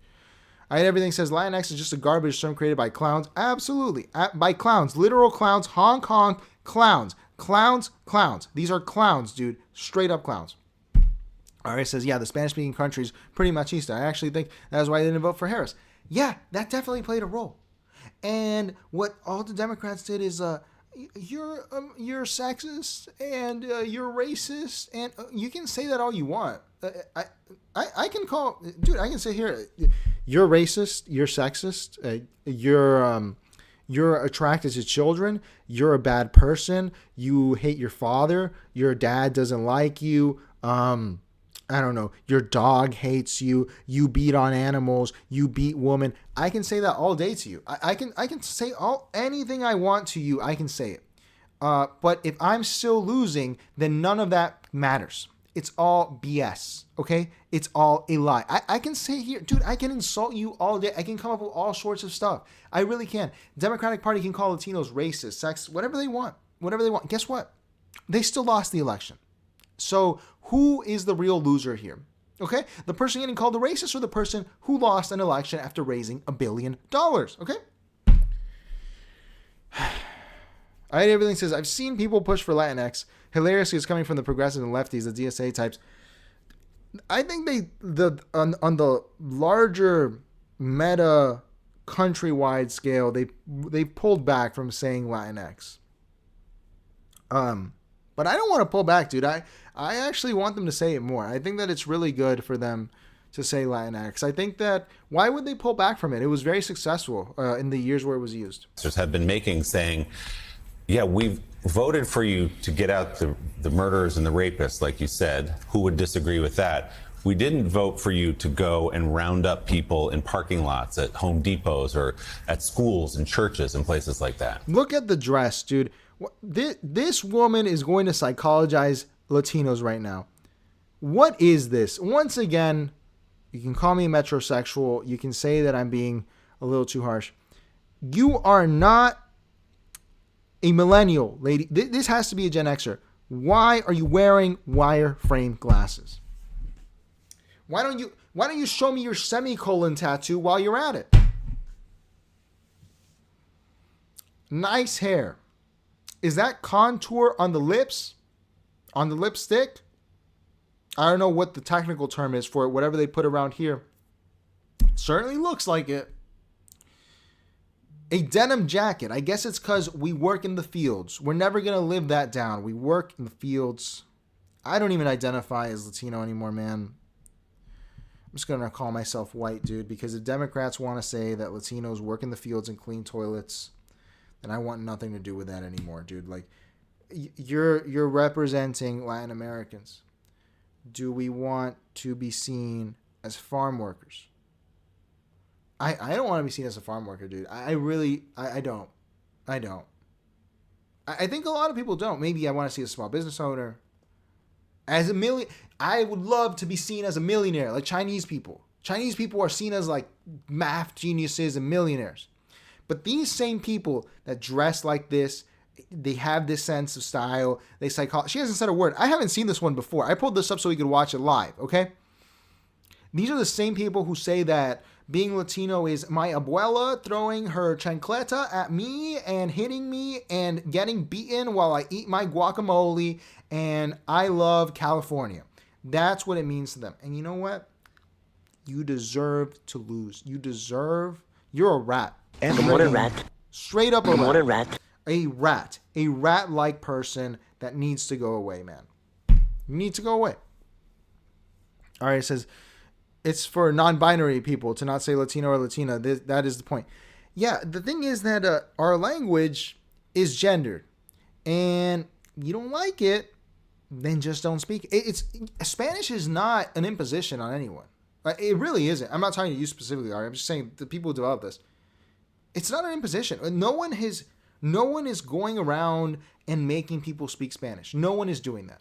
Everything says Latinx is just a garbage term created by clowns. Absolutely. By clowns. Literal clowns. Hong Kong clowns. Clowns. These are clowns, dude. Straight up clowns. It says, yeah, the Spanish-speaking country's pretty machista. I actually think that's why they didn't vote for Harris. Yeah, that definitely played a role. And what all the Democrats did is, you're sexist and you're racist, and you can say that all you want. I can say here, you're racist, you're sexist, you're attracted to children, you're a bad person, you hate your father, your dad doesn't like you, I don't know, your dog hates you, you beat on animals, you beat women. I can say that all day to you. I can say anything I want to you, I can say it. But if I'm still losing, then none of that matters. It's all BS, okay? It's all a lie. I can say here, dude, I can insult you all day. I can come up with all sorts of stuff. I really can. Democratic Party can call Latinos racist, sexist, whatever they want. Guess what? They still lost the election. So who is the real loser here? Okay? The person getting called a racist or the person who lost an election after raising $1 billion? Okay? Everything says, I've seen people push for Latinx. Hilariously, it's coming from the progressives and lefties, the DSA types. I think on the larger meta countrywide scale, they pulled back from saying Latinx. But I don't want to pull back, dude. I actually want them to say it more. I think that it's really good for them to say Latinx. I think that, why would they pull back from it? It was very successful in the years where it was used. Have been making saying, yeah, we've voted for you to get out the murderers and the rapists, like you said. Who would disagree with that? We didn't vote for you to go and round up people in parking lots at Home Depots or at schools and churches and places like that. Look at the dress, dude. This woman is going to psychologize Latinos right now. What is this? Once again, you can call me a metrosexual. You can say that I'm being a little too harsh. You are not a millennial, lady. This has to be a Gen Xer. Why are you wearing wireframe glasses? Why don't you show me your semicolon tattoo while you're at it? Nice hair. Is that contour on the lips? On the lipstick? I don't know what the technical term is for it. Whatever they put around here. Certainly looks like it. A denim jacket. I guess it's because we work in the fields. We're never going to live that down. We work in the fields. I don't even identify as Latino anymore, man. I'm just going to call myself white, dude, because if Democrats want to say that Latinos work in the fields and clean toilets, then I want nothing to do with that anymore, dude. Like, you're representing Latin Americans. Do we want to be seen as farm workers? I don't want to be seen as a farm worker, dude. I don't. I think a lot of people don't. Maybe I want to see a small business owner. I would love to be seen as a millionaire, like Chinese people. Chinese people are seen as like math geniuses and millionaires. But these same people that dress like this, they have this sense of style. She hasn't said a word. I haven't seen this one before. I pulled this up so we could watch it live, okay? These are the same people who say that being Latino is my abuela throwing her chancleta at me and hitting me and getting beaten while I eat my guacamole, and I love California. That's what it means to them. And you know what? You deserve to lose. You're a rat. And what a rat. Straight up a rat. What a rat. A rat. A rat-like person that needs to go away, man. You need to go away. All right, it says, it's for non-binary people to not say Latino or Latina. That is the point. Yeah, the thing is that our language is gendered. And you don't like it, then just don't speak. Spanish is not an imposition on anyone. It really isn't. I'm not talking to you specifically, Ari. I'm just saying the people who develop this. It's not an imposition. No one is going around and making people speak Spanish. No one is doing that.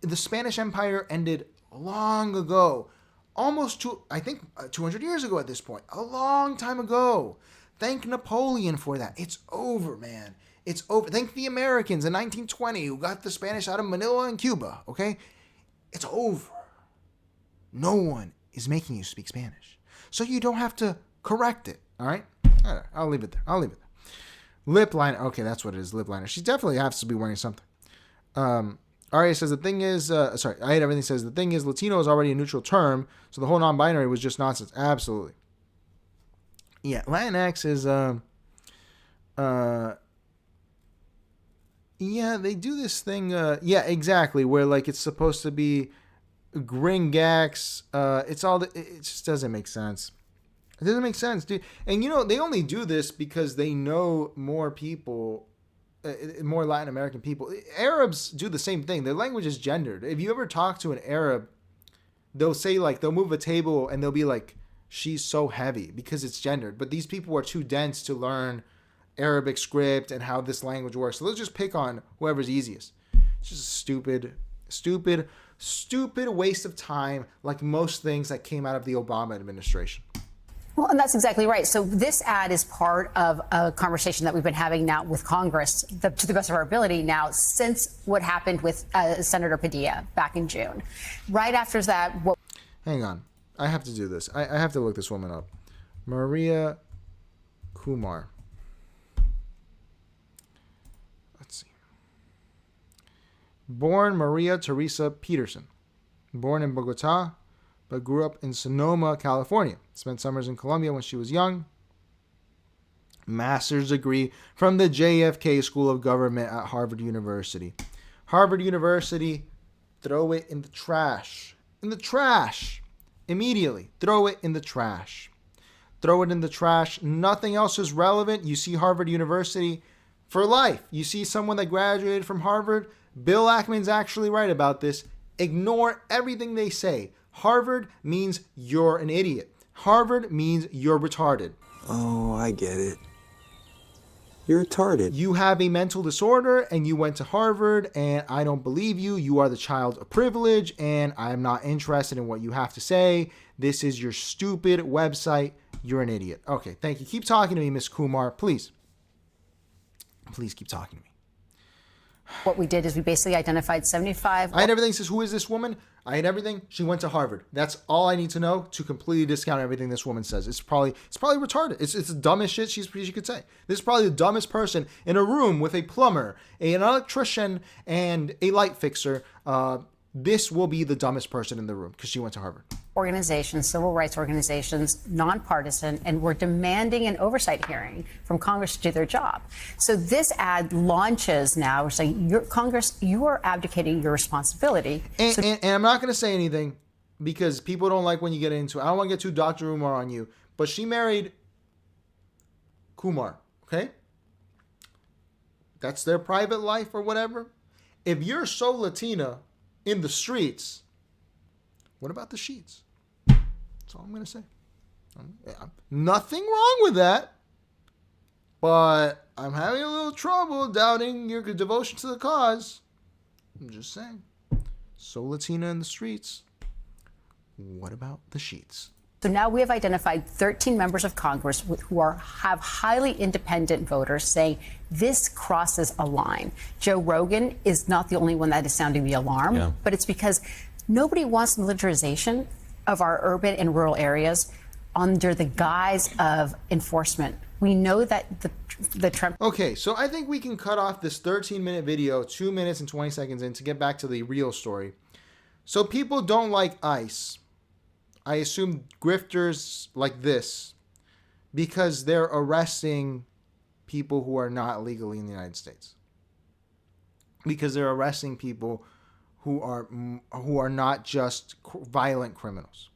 The Spanish Empire ended long ago. Almost 200 years ago at this point. A long time ago. Thank Napoleon for that. It's over, man. It's over. Thank the Americans in 1920 who got the Spanish out of Manila and Cuba, okay? It's over. No one is making you speak Spanish. So you don't have to correct it, all right? All right, I'll leave it there. Lip liner. Okay, that's what it is, lip liner. She definitely has to be wearing something. Aria says the thing is, I hate everything says the thing is Latino is already a neutral term, so the whole non-binary was just nonsense. Absolutely. Yeah, Latinx is, yeah, they do this thing, yeah, exactly, where like it's supposed to be Gringax, it just doesn't make sense. It doesn't make sense, dude. And you know, they only do this because they know more people, more Latin American people. Arabs do the same thing. Their language is gendered. If you ever talk to an Arab, they'll say like, they'll move a table and they'll be like, she's so heavy because it's gendered. But these people are too dense to learn Arabic script and how this language works. So they'll just pick on whoever's easiest. It's just a stupid waste of time, like most things that came out of the Obama administration. Well, and that's exactly right. So this ad is part of a conversation that we've been having now with Congress, to the best of our ability now, since what happened with Senator Padilla back in June. Right after that, Hang on. I have to do this. I have to look this woman up. Maria Kumar. Let's see. Born Maria Teresa Peterson. Born in Bogota, but grew up in Sonoma, California. Spent summers in Colombia when she was young. Master's degree from the JFK School of Government at Harvard University. Harvard University, throw it in the trash. In the trash. Immediately. Throw it in the trash. Throw it in the trash. Nothing else is relevant. You see Harvard University for life. You see someone that graduated from Harvard. Bill Ackman's actually right about this. Ignore everything they say. Harvard means you're an idiot. Harvard means you're retarded. Oh, I get it. You're retarded. You have a mental disorder and you went to Harvard and I don't believe you. You are the child of privilege and I'm not interested in what you have to say. This is your stupid website. You're an idiot. Okay, thank you. Keep talking to me, Ms. Kumar, please. Please keep talking to me. what we did is we basically identified 75. I had everything. Says, who is this woman? I had everything. She went to Harvard. That's all I need to know to completely discount everything this woman says. It's probably retarded. It's the dumbest shit she could say. This is probably the dumbest person in a room with a plumber, an electrician, and a light fixer. this will be the dumbest person in the room because she went to Harvard. Organizations, civil rights organizations, nonpartisan, and we're demanding an oversight hearing from Congress to do their job. So this ad launches now. We're saying, Congress, you are abdicating your responsibility. And I'm not going to say anything because people don't like when you get into it. I don't want to get too Dr. Umar on you, but she married Kumar, okay? That's their private life or whatever. If you're so Latina in the streets, what about the sheets? That's all I'm going to say. Nothing wrong with that, but I'm having a little trouble doubting your devotion to the cause. I'm just saying. So Latina in the streets. What about the sheets? So now we have identified 13 members of Congress who have highly independent voters saying this crosses a line. Joe Rogan is not the only one that is sounding the alarm, but it's because nobody wants militarization of our urban and rural areas under the guise of enforcement. We know that the Trump... Okay, so I think we can cut off this 13-minute video 2 minutes and 20 seconds in to get back to the real story. So people don't like ICE. I assume grifters like this because they're arresting people who are not legally in the United States. Because they're arresting people who are not just violent criminals.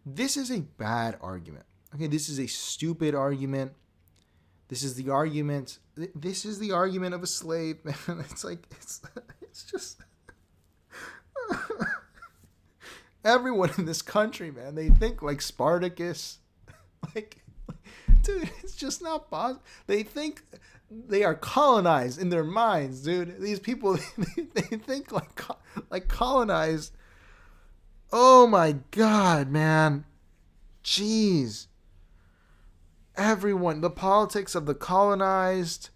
This is a bad argument. Okay, this is a stupid argument. This is the argument of a slave, man. It's just everyone in this country, man, they think like Spartacus. Dude, it's just not possible. They think they are colonized in their minds, dude. These people, they think like colonized. Oh my God, man. Jeez. Everyone, the politics of the colonized.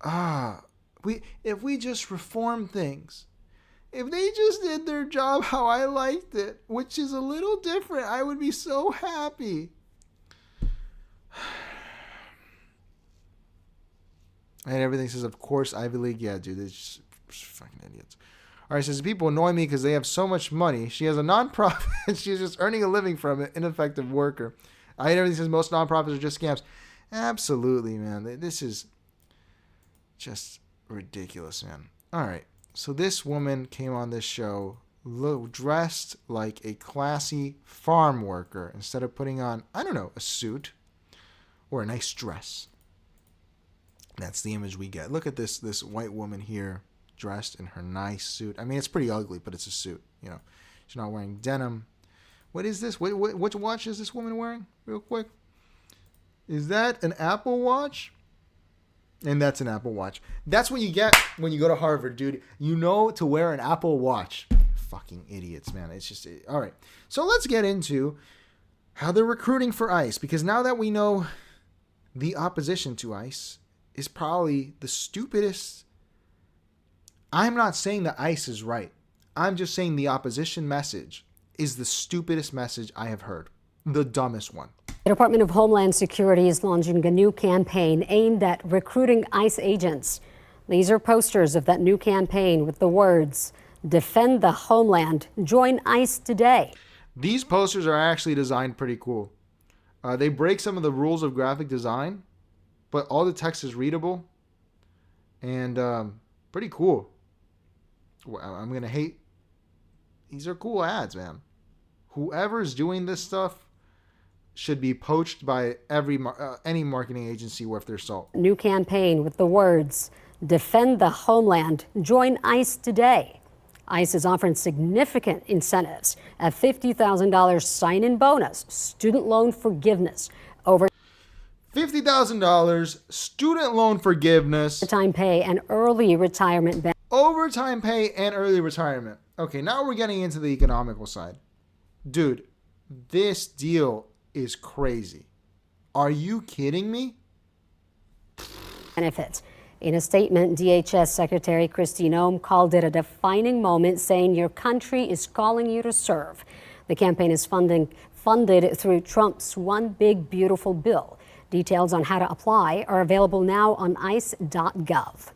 If we just reform things, if they just did their job how I liked it, which is a little different, I would be so happy. And everything says, of course, Ivy League. Yeah, dude, they're just fucking idiots. All right, says, people annoy me because they have so much money. She has a nonprofit. She's just earning a living from it. Ineffective worker. I hate everything says most nonprofits are just scams. Absolutely, man. This is just ridiculous, man. All right. So this woman came on this show dressed like a classy farm worker instead of putting on, I don't know, a suit or a nice dress. That's the image we get. Look at this white woman here dressed in her nice suit. I mean, it's pretty ugly, but it's a suit. You know, she's not wearing denim. What is this? What watch is this woman wearing? Real quick. Is that an Apple Watch? And that's an Apple Watch. That's what you get when you go to Harvard, dude. You know to wear an Apple Watch. Fucking idiots, man. It's just... All right. So let's get into how they're recruiting for ICE. Because now that we know the opposition to ICE is probably the stupidest... I'm not saying that ICE is right. I'm just saying the opposition message is the stupidest message I have heard. The dumbest one. The Department of Homeland Security is launching a new campaign aimed at recruiting ICE agents. These are posters of that new campaign with the words, "Defend the Homeland. Join ICE today." These posters are actually designed pretty cool. They break some of the rules of graphic design, but all the text is readable and pretty cool. I'm going to hate. These are cool ads, man. Whoever's doing this stuff should be poached by any marketing agency worth their salt. New campaign with the words, "Defend the Homeland. Join ICE today." ICE is offering significant incentives, a $50,000 sign-in bonus, student loan forgiveness, over $50,000 student loan forgiveness, overtime pay and early retirement. Overtime pay and early retirement. Okay, now we're getting into the economical side. Dude, this deal is crazy. Are you kidding me? Benefits. In a statement, DHS Secretary Kristi Noem called it a defining moment, saying your country is calling you to serve. The campaign is funded through Trump's One Big Beautiful Bill. Details on how to apply are available now on ice.gov.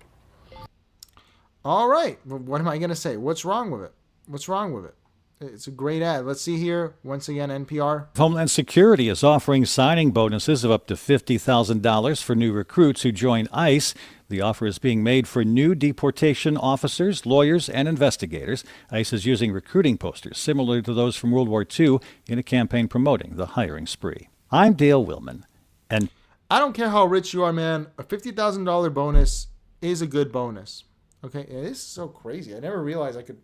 All right. What am I going to say? What's wrong with it? What's wrong with it? It's a great ad. Let's see here. Once again, NPR. Homeland Security is offering signing bonuses of up to $50,000 for new recruits who join ICE. The offer is being made for new deportation officers, lawyers, and investigators. ICE is using recruiting posters similar to those from World War II in a campaign promoting the hiring spree. I'm Dale Willman, and I don't care how rich you are, man. A $50,000 bonus is a good bonus. Okay, it is so crazy. I never realized I could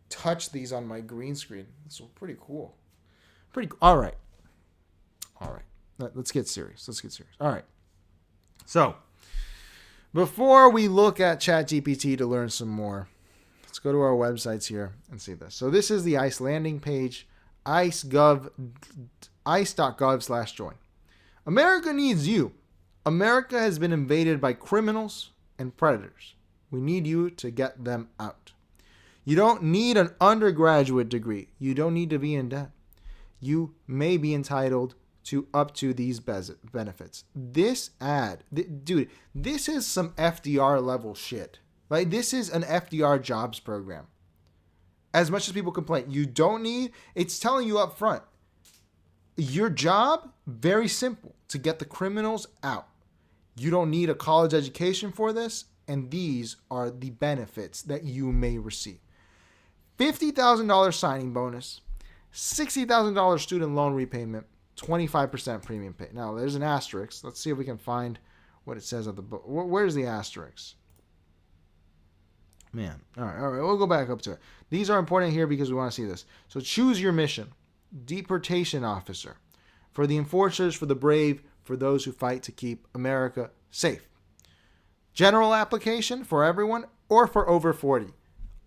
touch these on my green screen. It's pretty cool. All right. Let's get serious. All right. So, before we look at ChatGPT to learn some more, let's go to our websites here and see this. So this is the ICE landing page, ice.gov/join. America needs you. America has been invaded by criminals and predators. We need you to get them out. You don't need an undergraduate degree. You don't need to be in debt. You may be entitled to up to these benefits. This ad, dude, this is some FDR level shit. Like, this is an FDR jobs program. As much as people complain, you don't need, it's telling you up front. Your job, very simple, to get the criminals out. You don't need a college education for this, and these are the benefits that you may receive. $50,000 signing bonus, $60,000 student loan repayment, 25% premium pay. Now, there's an asterisk. Let's see if we can find what it says at the book. Where's the asterisk? Man. All right. We'll go back up to it. These are important here because we want to see this. So choose your mission. Deportation officer. For the enforcers, for the brave, for those who fight to keep America safe. General application for everyone or for over 40.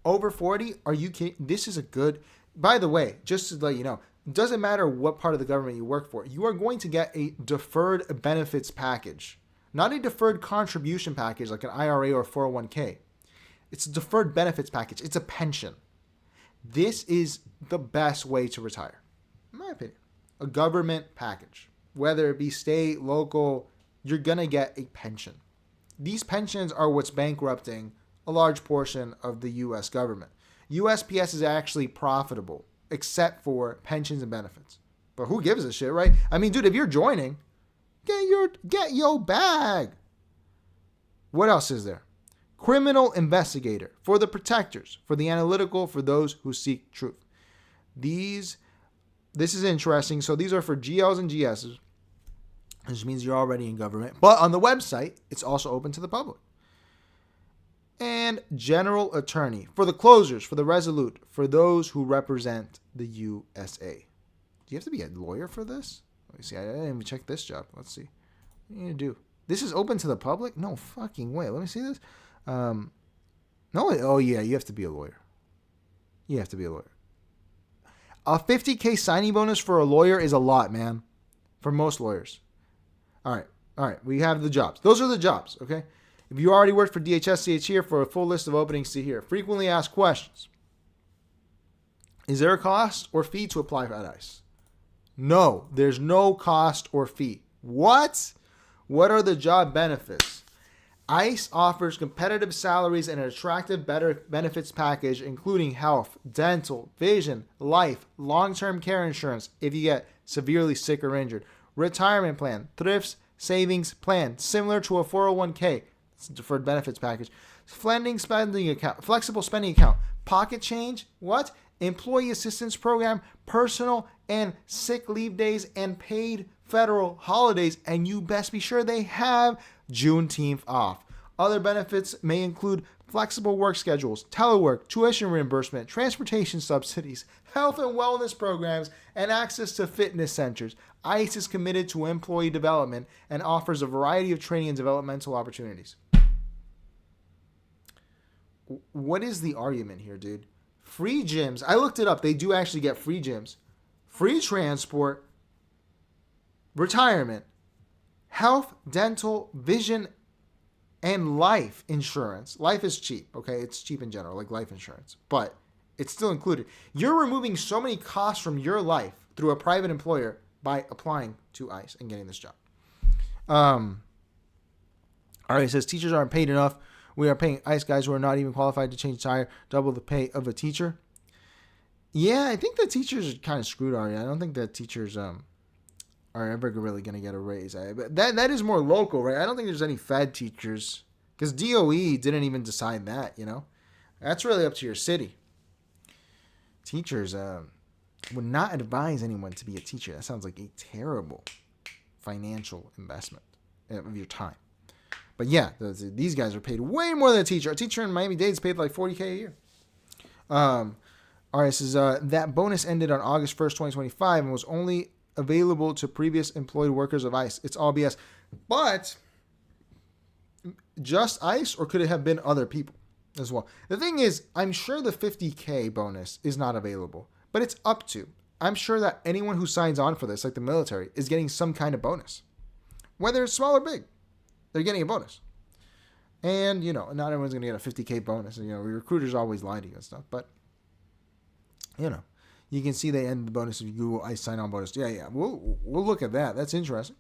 Over 40? Are you kidding? This is a good... By the way, just to let you know, it doesn't matter what part of the government you work for. You are going to get a deferred benefits package. Not a deferred contribution package like an IRA or 401k. It's a deferred benefits package. It's a pension. This is the best way to retire, in my opinion. A government package. Whether it be state, local, you're going to get a pension. These pensions are what's bankrupting a large portion of the U.S. government. USPS is actually profitable, except for pensions and benefits. But who gives a shit, right? I mean, dude, if you're joining, get your bag. What else is there? Criminal investigator, for the protectors, for the analytical, for those who seek truth. This is interesting. So these are for GLs and GSs, which means you're already in government. But on the website, it's also open to the public. And general attorney, for the closers, for the resolute, for those who represent the USA. Do you have to be a lawyer for this? Let me see. I didn't even check this job. Let's see. What do you need to do? This is open to the public? No fucking way. Let me see this. No. Oh, yeah. You have to be a lawyer. You have to be a lawyer. A $50K signing bonus for a lawyer is a lot, man. For most lawyers. All right. We have the jobs. Those are the jobs, okay? If you already worked for DHS, see it here. For a full list of openings, see here. Frequently asked questions. Is there a cost or fee to apply for ICE? No, there's no cost or fee. What? What are the job benefits? ICE offers competitive salaries and an attractive better benefits package, including health, dental, vision, life, long-term care insurance if you get severely sick or injured, retirement plan, thrifts, savings plan, similar to a 401k. It's a deferred benefits package. Flexible spending account. Pocket change. What? Employee assistance program. Personal and sick leave days and paid federal holidays. And you best be sure they have Juneteenth off. Other benefits may include flexible work schedules, telework, tuition reimbursement, transportation subsidies, health and wellness programs, and access to fitness centers. ICE is committed to employee development and offers a variety of training and developmental opportunities. What is the argument here, dude? Free gyms. I looked it up. They do actually get free gyms. Free transport. Retirement. Health, dental, vision, and life insurance. Life is cheap, okay? It's cheap in general, like life insurance. But it's still included. You're removing so many costs from your life through a private employer by applying to ICE and getting this job. All right, it says teachers aren't paid enough. We are paying ICE guys who are not even qualified to change tire double the pay of a teacher. Yeah, I think the teachers are kind of screwed already. I don't think that teachers are ever really going to get a raise. But that is more local, right? I don't think there's any Fed teachers because DOE didn't even decide that, you know? That's really up to your city. Teachers would not advise anyone to be a teacher. That sounds like a terrible financial investment of your time. But yeah, these guys are paid way more than a teacher. A teacher in Miami-Dade is paid like $40K a year. All right, this is that bonus ended on August 1st, 2025 and was only available to previous employed workers of ICE. It's all BS. But just ICE, or could it have been other people as well? The thing is, I'm sure the $50K bonus is not available, but it's up to. I'm sure that anyone who signs on for this, like the military, is getting some kind of bonus. Whether it's small or big, they're getting a bonus. And, you know, not everyone's going to get a $50K bonus. And, you know, recruiters always lie to you and stuff, but you know, you can see they end the bonus if you Google ICE sign-on bonus. Yeah. We'll look at that. That's interesting.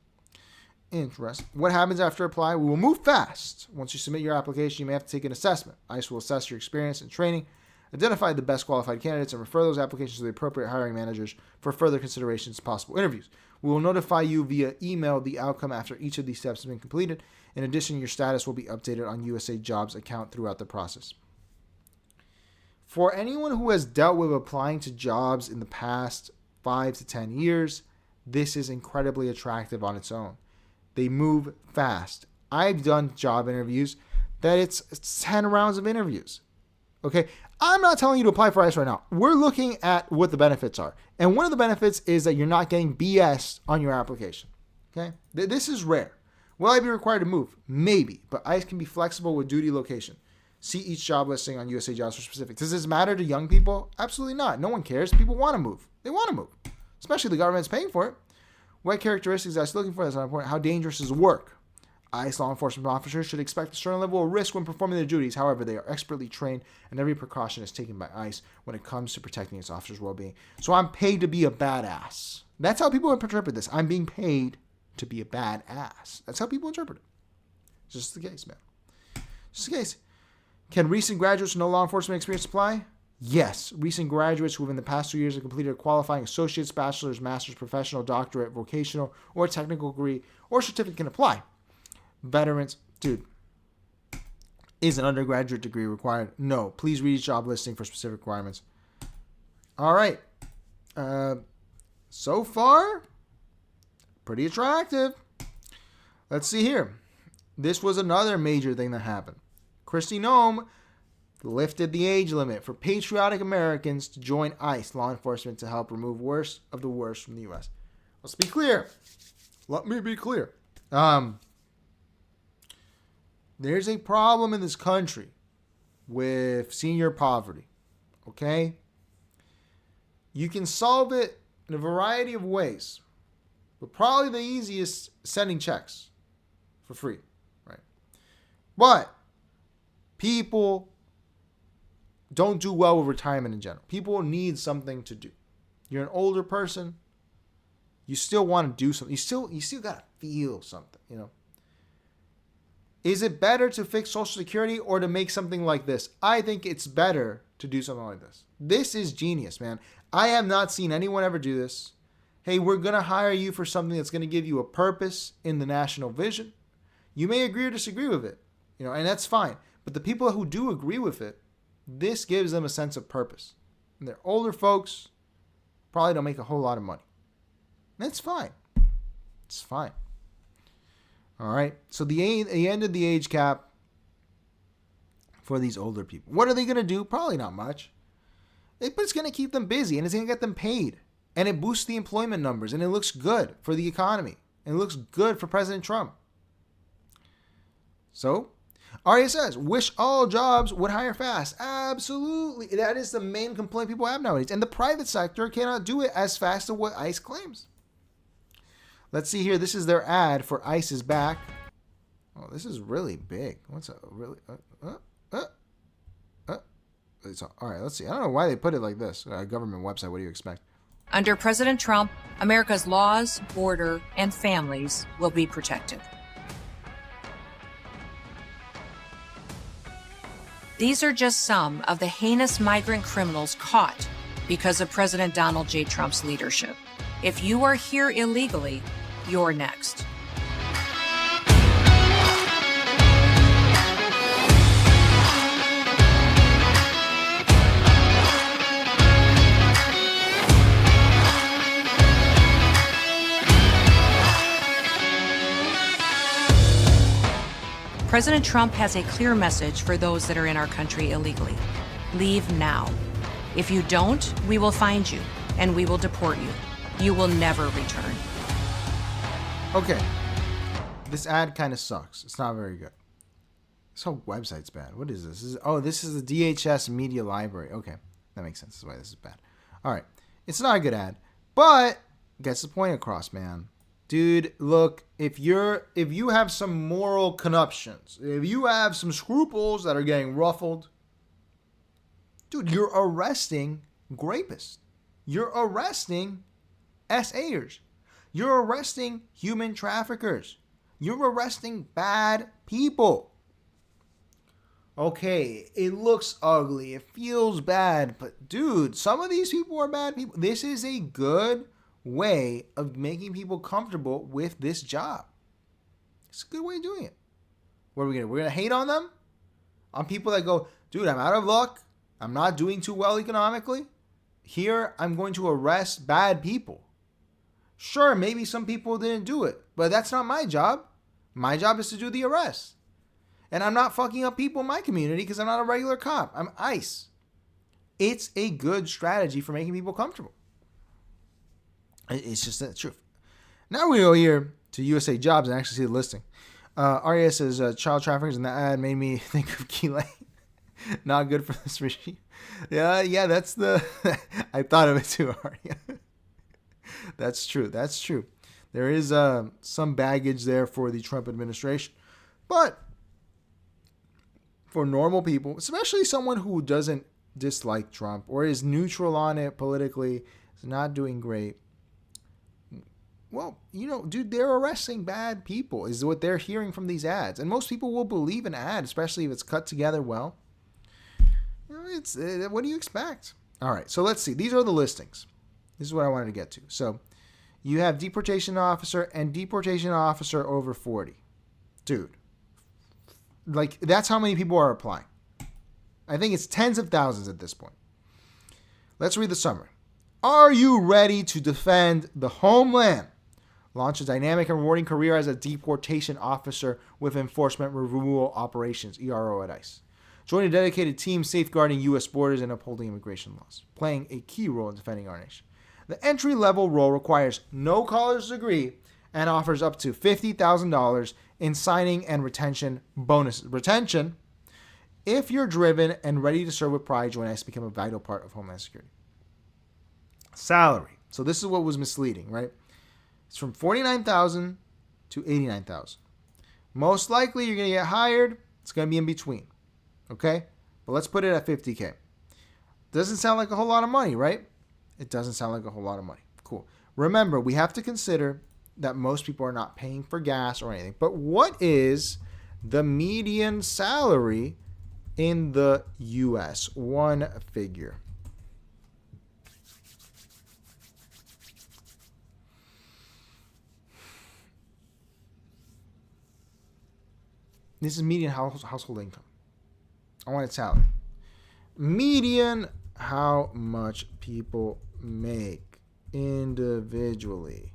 What happens after apply? We will move fast. Once you submit your application, you may have to take an assessment. ICE will assess your experience and training, identify the best qualified candidates, and refer those applications to the appropriate hiring managers for further considerations and possible interviews. We will notify you via email the outcome after each of these steps has been completed. In addition, your status will be updated on USA Jobs account throughout the process. For anyone who has dealt with applying to jobs in the past 5 to 10 years, this is incredibly attractive on its own. They move fast. I've done job interviews that it's 10 rounds of interviews. Okay, I'm not telling you to apply for ICE right now. We're looking at what the benefits are. And one of the benefits is that you're not getting BS on your application. Okay, this is rare. Will I be required to move? Maybe, but ICE can be flexible with duty location. See each job listing on USA Jobs for specifics. Does this matter to young people? Absolutely not. No one cares. People want to move. They want to move, especially the government's paying for it. What characteristics ICE looking for? That's not important. How dangerous is work? ICE law enforcement officers should expect a certain level of risk when performing their duties. However, they are expertly trained, and every precaution is taken by ICE when it comes to protecting its officers' well-being. So I'm paid to be a badass. That's how people interpret this. I'm being paid to be a badass. That's how people interpret it. It's just the case, man. Just the case. Can recent graduates with no law enforcement experience apply? Yes. Recent graduates who within the past 2 years have completed a qualifying associate's, bachelor's, master's, professional, doctorate, vocational, or technical degree or certificate can apply. Veterans, dude, is an undergraduate degree required? No. Please read each job listing for specific requirements. All right. So far, pretty attractive. Let's see here. This was another major thing that happened. Kristi Noem lifted the age limit for patriotic Americans to join ICE law enforcement to help remove worst of the worst from the U.S. Let's be clear. Let me be clear. There's a problem in this country with senior poverty. Okay? You can solve it in a variety of ways. But probably the easiest, sending checks for free. Right? But people don't do well with retirement in general. People need something to do. You're an older person. You still want to do something. You still got to feel something, you know. Is it better to fix Social Security or to make something like this? I think it's better to do something like this. This is genius, man. I have not seen anyone ever do this. Hey, we're going to hire you for something that's going to give you a purpose in the national vision. You may agree or disagree with it, you know, and that's fine. But the people who do agree with it, this gives them a sense of purpose. And they're older folks, probably don't make a whole lot of money. That's fine. It's fine. All right. So they ended the age cap for these older people. What are they going to do? Probably not much. But it's going to keep them busy and it's going to get them paid. And it boosts the employment numbers and it looks good for the economy. And it looks good for President Trump. So, Arya says, wish all jobs would hire fast. Absolutely. That is the main complaint people have nowadays. And the private sector cannot do it as fast as what ICE claims. Let's see here. This is their ad for ICE is back. Oh, this is really big. What's a really... all right, let's see. I don't know why they put it like this. Government website. What do you expect? Under President Trump, America's laws, border, and families will be protected. These are just some of the heinous migrant criminals caught because of President Donald J. Trump's leadership. If you are here illegally, you're next. President Trump has a clear message for those that are in our country illegally. Leave now. If you don't, we will find you and we will deport you. You will never return. Okay. This ad kind of sucks. It's not very good. This whole website's bad. What is this? This is the DHS Media Library. Okay. That makes sense. That's why this is bad. All right. It's not a good ad, but gets the point across, man. Dude, look, if you have some moral connuptions, if you have some scruples that are getting ruffled, dude, you're arresting grapists. You're arresting SAers. You're arresting human traffickers. You're arresting bad people. Okay, it looks ugly. It feels bad. But, dude, some of these people are bad people. This is a good way of making people comfortable with this job. It's a good way of doing it. What are we gonna? We're gonna hate on them, on people that go, dude, I'm out of luck. I'm not doing too well economically. Here, I'm going to arrest bad people. Sure, maybe some people didn't do it, but that's not my job. My job is to do the arrest. And I'm not fucking up people in my community because I'm not a regular cop. I'm ICE. It's a good strategy for making people comfortable. It's just the truth. Now we go here to USA Jobs and actually see the listing. Aria says child traffickers in the ad made me think of Keeley. Not good for this regime. Yeah, that's the... I thought of it too, Aria. That's true. There is some baggage there for the Trump administration. But for normal people, especially someone who doesn't dislike Trump or is neutral on it politically, is not doing great. Well, dude, they're arresting bad people is what they're hearing from these ads. And most people will believe an ad, especially if it's cut together well. What do you expect? All right, so let's see. These are the listings. This is what I wanted to get to. So you have deportation officer and deportation officer over 40. Dude, like that's how many people are applying. I think it's tens of thousands at this point. Let's read the summary. Are you ready to defend the homeland? Launch a dynamic and rewarding career as a deportation officer with enforcement removal operations, ERO at ICE. Join a dedicated team safeguarding U.S. borders and upholding immigration laws, playing a key role in defending our nation. The entry-level role requires no college degree and offers up to $50,000 in signing and retention bonuses. Retention, if you're driven and ready to serve with pride, join ICE, become a vital part of Homeland Security. Salary. So this is what was misleading, right? It's from $49,000 to $89,000. Most likely you're going to get hired. It's going to be in between. Okay? But let's put it at $50K. Doesn't sound like a whole lot of money, right? It doesn't sound like a whole lot of money. Cool. Remember, we have to consider that most people are not paying for gas or anything. But what is the median salary in the U.S.? One figure. This is median household income. I want its salary. Median, how much people make individually.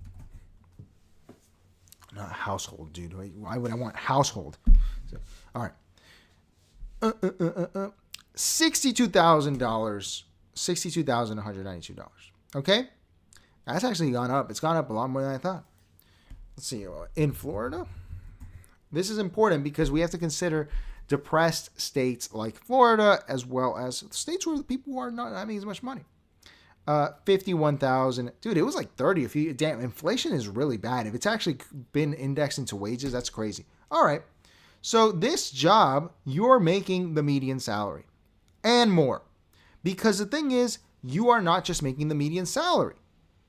Not household, dude. Why would I want household? So, all right. $62,000. $62,192. Okay? That's actually gone up. It's gone up a lot more than I thought. Let's see. In Florida? This is important because we have to consider depressed states like Florida as well as states where the people are not having as much money. 51,000. Dude, it was like 30. Damn, inflation is really bad. If it's actually been indexed into wages, that's crazy. All right. So this job, you're making the median salary and more. Because the thing is, you are not just making the median salary.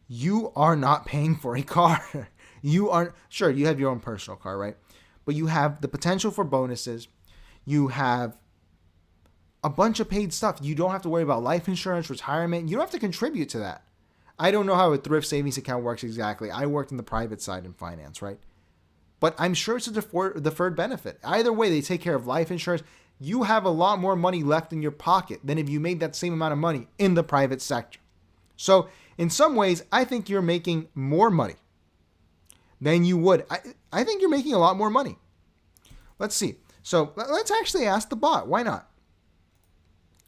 You are not paying for a car. You aren't, sure, you have your own personal car, right? But you have the potential for bonuses. You have a bunch of paid stuff. You don't have to worry about life insurance, retirement. You don't have to contribute to that. I don't know how a thrift savings account works exactly. I worked in the private side in finance, right? But I'm sure it's a deferred benefit. Either way, they take care of life insurance. You have a lot more money left in your pocket than if you made that same amount of money in the private sector. So in some ways, I think you're making more money than you would. I think you're making a lot more money. Let's see. So let's actually ask the bot. Why not?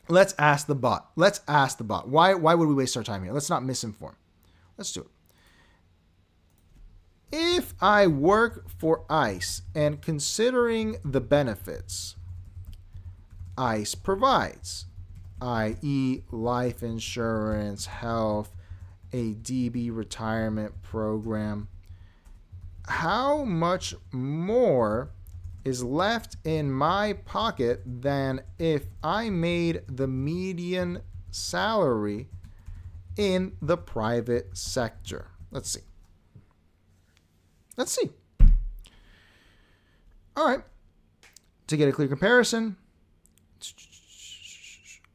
Let's ask the bot. Why would we waste our time here? Let's not misinform. Let's do it. If I work for ICE and considering the benefits ICE provides, i.e. life insurance, health, a DB retirement program, how much more is left in my pocket than if I made the median salary in the private sector? Let's see. All right. To get a clear comparison,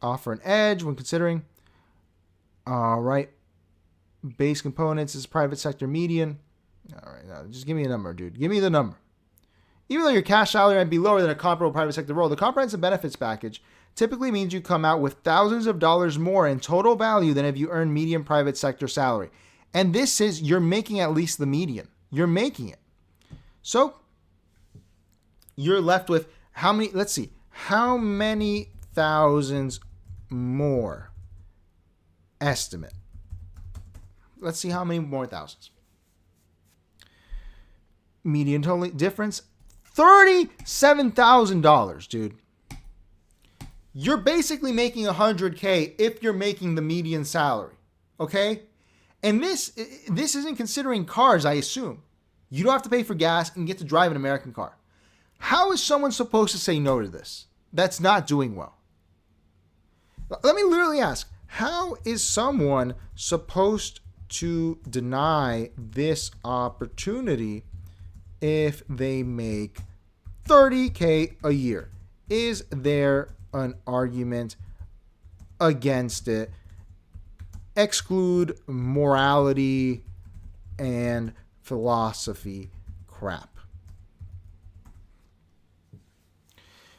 offer an edge when considering. All right. Base components is private sector median. All right. Now just give me a number, dude. Give me the number. Even though your cash salary might be lower than a comparable private sector role, the comprehensive benefits package typically means you come out with thousands of dollars more in total value than if you earn median private sector salary. And this is, you're making at least the median. You're making it. So you're left with how many, let's see, how many thousands more estimate? Let's see how many more thousands. Median total difference, $37,000, dude. You're basically making $100K if you're making the median salary, okay? And this isn't considering cars, I assume. You don't have to pay for gas and get to drive an American car. How is someone supposed to say no to this? That's not doing well. Let me literally ask, how is someone supposed to deny this opportunity if they make $30K a year? Is there an argument against it? Exclude morality and philosophy crap.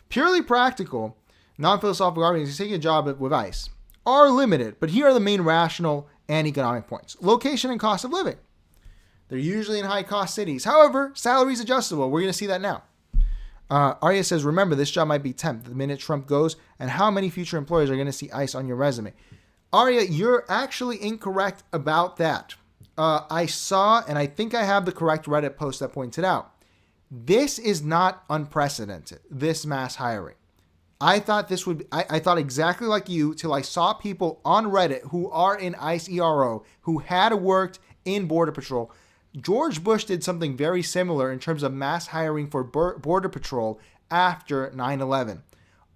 Purely practical, non-philosophical arguments taking a job with ICE are limited, but here are the main rational and economic points. Location and cost of living. They're usually in high-cost cities. However, salary is adjustable. We're going to see that now. Arya says, remember, this job might be temp the minute Trump goes, and how many future employers are going to see ICE on your resume? Arya, you're actually incorrect about that. I saw, and I think I have the correct Reddit post that pointed out, this is not unprecedented, this mass hiring. I thought this would be, I thought exactly like you till I saw people on Reddit who are in ICE ERO who had worked in Border Patrol. George Bush did something very similar in terms of mass hiring for Border Patrol after 9/11.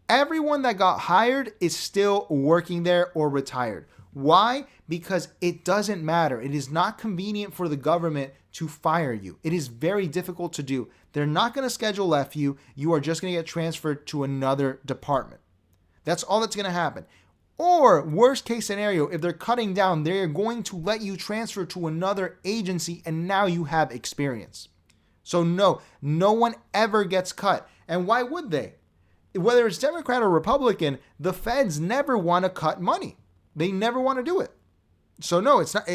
Everyone that got hired is still working there or retired. Why? Because it doesn't matter. It is not convenient for the government to fire you. It is very difficult to do. They're not going to schedule F you. You are just going to get transferred to another department. That's all that's going to happen. Or worst case scenario, if they're cutting down, they're going to let you transfer to another agency and now you have experience. So no one ever gets cut. And why would they? Whether it's Democrat or Republican, the feds never want to cut money. They never want to do it. So no, it's not.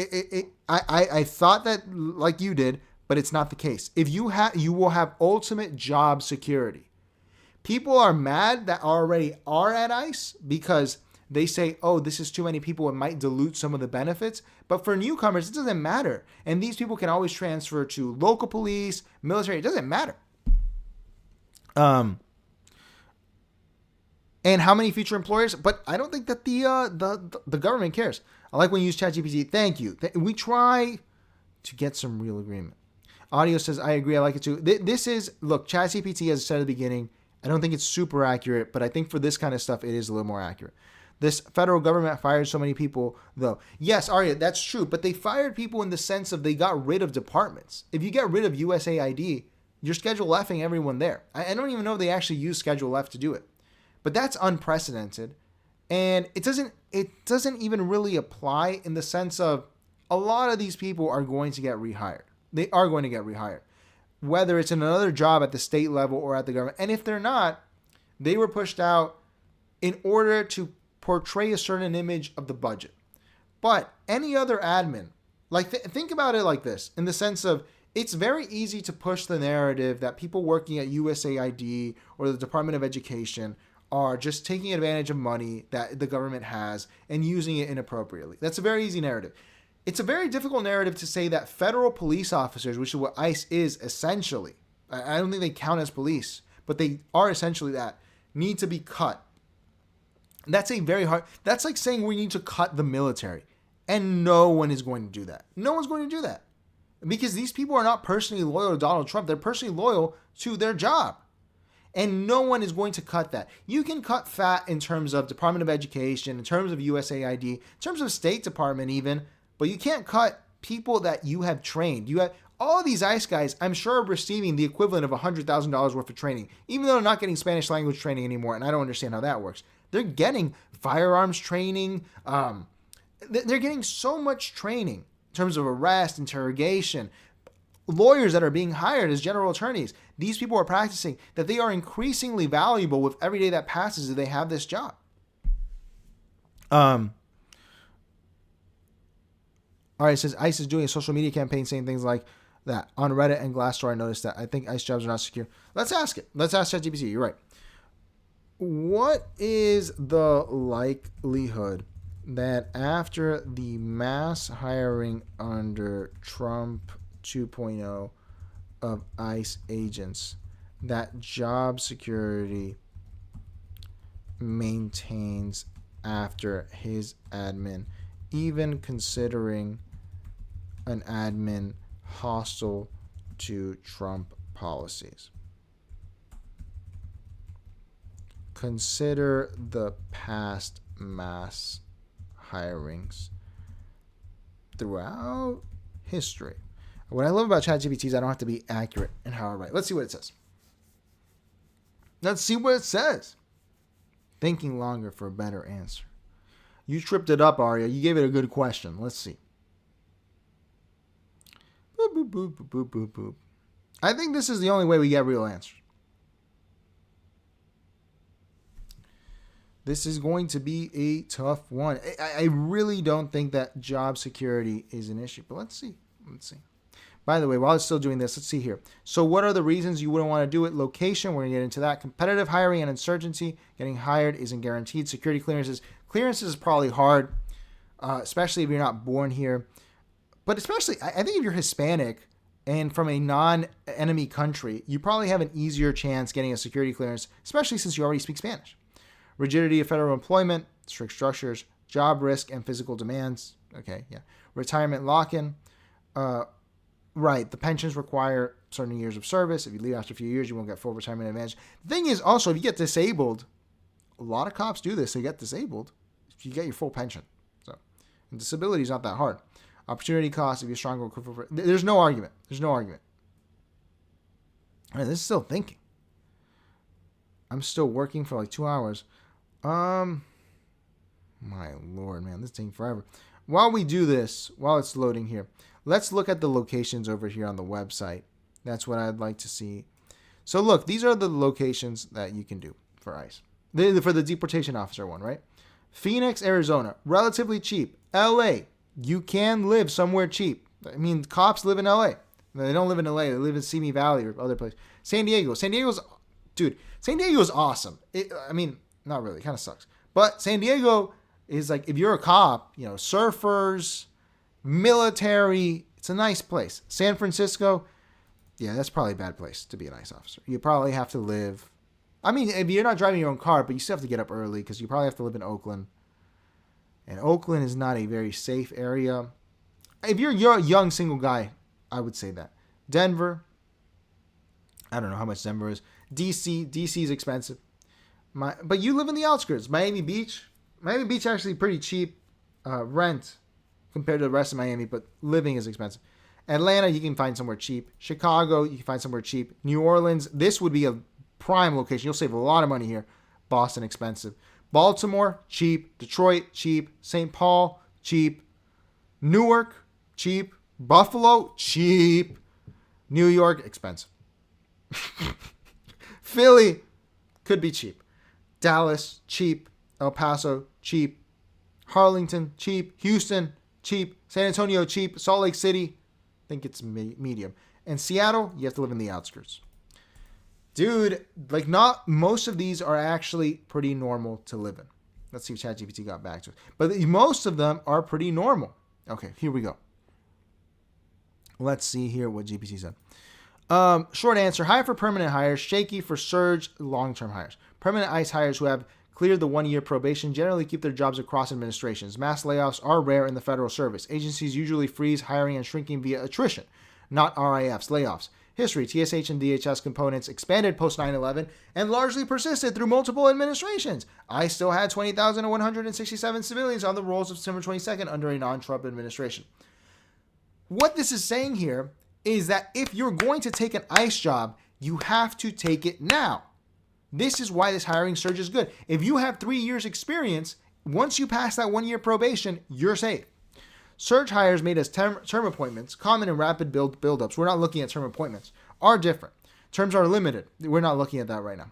I thought that like you did, but it's not the case. If you will have ultimate job security. People are mad that already are at ICE because they say, oh, this is too many people. It might dilute some of the benefits. But for newcomers, it doesn't matter. And these people can always transfer to local police, military. It doesn't matter. And how many future employers? But I don't think that the government cares. I like when you use ChatGPT. Thank you. We try to get some real agreement. Audio says, I agree. I like it too. This is, look, ChatGPT, as I said at the beginning, I don't think it's super accurate, but I think for this kind of stuff, it is a little more accurate. This federal government fired so many people, though. Yes, Arya, that's true. But they fired people in the sense of they got rid of departments. If you get rid of USAID, you're Schedule F-ing everyone there. I don't even know if they actually use Schedule F to do it. but that's unprecedented. And it doesn't even really apply in the sense of a lot of these people are going to get rehired. They are going to get rehired, whether it's in another job at the state level or at the government. And if they're not, they were pushed out in order to portray a certain image of the budget. But any other admin, like think about it like this, in the sense of it's very easy to push the narrative that people working at USAID or the Department of Education are just taking advantage of money that the government has and using it inappropriately. That's a very easy narrative. It's a very difficult narrative to say that federal police officers, which is what ICE is essentially, I don't think they count as police, but they are essentially that, need to be cut. That's a very hard, that's like saying we need to cut the military. And no one is going to do that. No one's going to do that. Because these people are not personally loyal to Donald Trump. They're personally loyal to their job. And no one is going to cut that. You can cut fat in terms of Department of Education, in terms of USAID, in terms of State Department even, but you can't cut people that you have trained. You have all of these ICE guys, I'm sure, are receiving the equivalent of $100,000 worth of training, even though they're not getting Spanish language training anymore, and I don't understand how that works. They're getting firearms training. They're getting so much training in terms of arrest, interrogation, lawyers that are being hired as general attorneys. These people are practicing that they are increasingly valuable with every day that passes that they have this job. All right, it says ICE is doing a social media campaign saying things like that. On Reddit and Glassdoor, I noticed that. I think ICE jobs are not secure. Let's ask it. Let's ask ChatGPT. You're right. What is the likelihood that after the mass hiring under Trump 2.0 of ICE agents, that job security maintains after his admin, even considering an admin hostile to Trump policies? Consider the past mass hirings throughout history. What I love about ChatGPT is I don't have to be accurate in how I write. Let's see what it says. Let's see what it says. Thinking longer for a better answer. You tripped it up, Arya. You gave it a good question. Let's see. Boop, boop, boop, boop, boop, boop, boop. I think this is the only way we get real answers. This is going to be a tough one. I really don't think that job security is an issue, but let's see. Let's see. By the way, while it's still doing this, let's see here. So what are the reasons you wouldn't want to do it? Location, we're going to get into that. Competitive hiring and insurgency. Getting hired isn't guaranteed. Security clearances. Clearances is probably hard, especially if you're not born here. But especially, I think if you're Hispanic and from a non-enemy country, you probably have an easier chance getting a security clearance, especially since you already speak Spanish. Rigidity of federal employment, strict structures, job risk, and physical demands. Okay, yeah. Retirement lock-in. Right, the pensions require certain years of service. If you leave after a few years, you won't get full retirement advantage. The thing is also, if you get disabled, a lot of cops do this. They get disabled. You get your full pension. So, and disability is not that hard. Opportunity cost, if you're stronger. There's no argument. There's no argument. All right, this is still thinking. I'm still working for like 2 hours. My Lord, man, this is taking forever. While we do this, while it's loading here, let's look at the locations over here on the website. That's what I'd like to see. So look, these are the locations that you can do for ICE. For the deportation officer one, right? Phoenix, Arizona, relatively cheap. LA, you can live somewhere cheap. I mean, cops live in LA. They don't live in LA. They live in Simi Valley or other place. San Diego. San Diego's awesome. I mean, not really. It kind of sucks. But San Diego is like, if you're a cop, you know, surfers, military, it's a nice place. San Francisco, yeah, that's probably a bad place to be an ICE officer. You probably have to live. I mean, if you're not driving your own car, but you still have to get up early because you probably have to live in Oakland. And Oakland is not a very safe area. If you're a young single guy, I would say that. Denver, I don't know how much Denver is. DC is expensive. But you live in the outskirts. Miami Beach actually pretty cheap rent compared to the rest of Miami, but living is expensive. Atlanta, you can find somewhere cheap. Chicago, you can find somewhere cheap. New Orleans, this would be a prime location. You'll save a lot of money here. Boston, expensive. Baltimore, cheap. Detroit, cheap. St. Paul, cheap. Newark, cheap. Buffalo, cheap. New York, expensive. Philly, could be cheap. Dallas, cheap. El Paso, cheap. Harlingen, cheap. Houston, cheap. San Antonio, cheap. Salt Lake City, I think it's medium. And Seattle, you have to live in the outskirts. Dude, like, not most of these are actually pretty normal to live in. Let's see if ChatGPT got back to us. But most of them are pretty normal. Okay, here we go. Let's see here what GPT said. Short answer, high for permanent hires, shaky for surge long-term hires. Permanent ICE hires who have cleared the 1-year probation generally keep their jobs across administrations. Mass layoffs are rare in the federal service. Agencies usually freeze hiring and shrinking via attrition, not RIFs, layoffs. History, TSH and DHS components expanded post 9/11 and largely persisted through multiple administrations. ICE still had 20,167 civilians on the rolls of December 22nd under a non-Trump administration. What this is saying here is that if you're going to take an ICE job, you have to take it now. This is why this hiring surge is good. If you have 3 years experience, once you pass that 1-year probation, you're safe. Surge hires made as term appointments, common in rapid buildups. We're not looking at term appointments, are different. Terms are limited. We're not looking at that right now.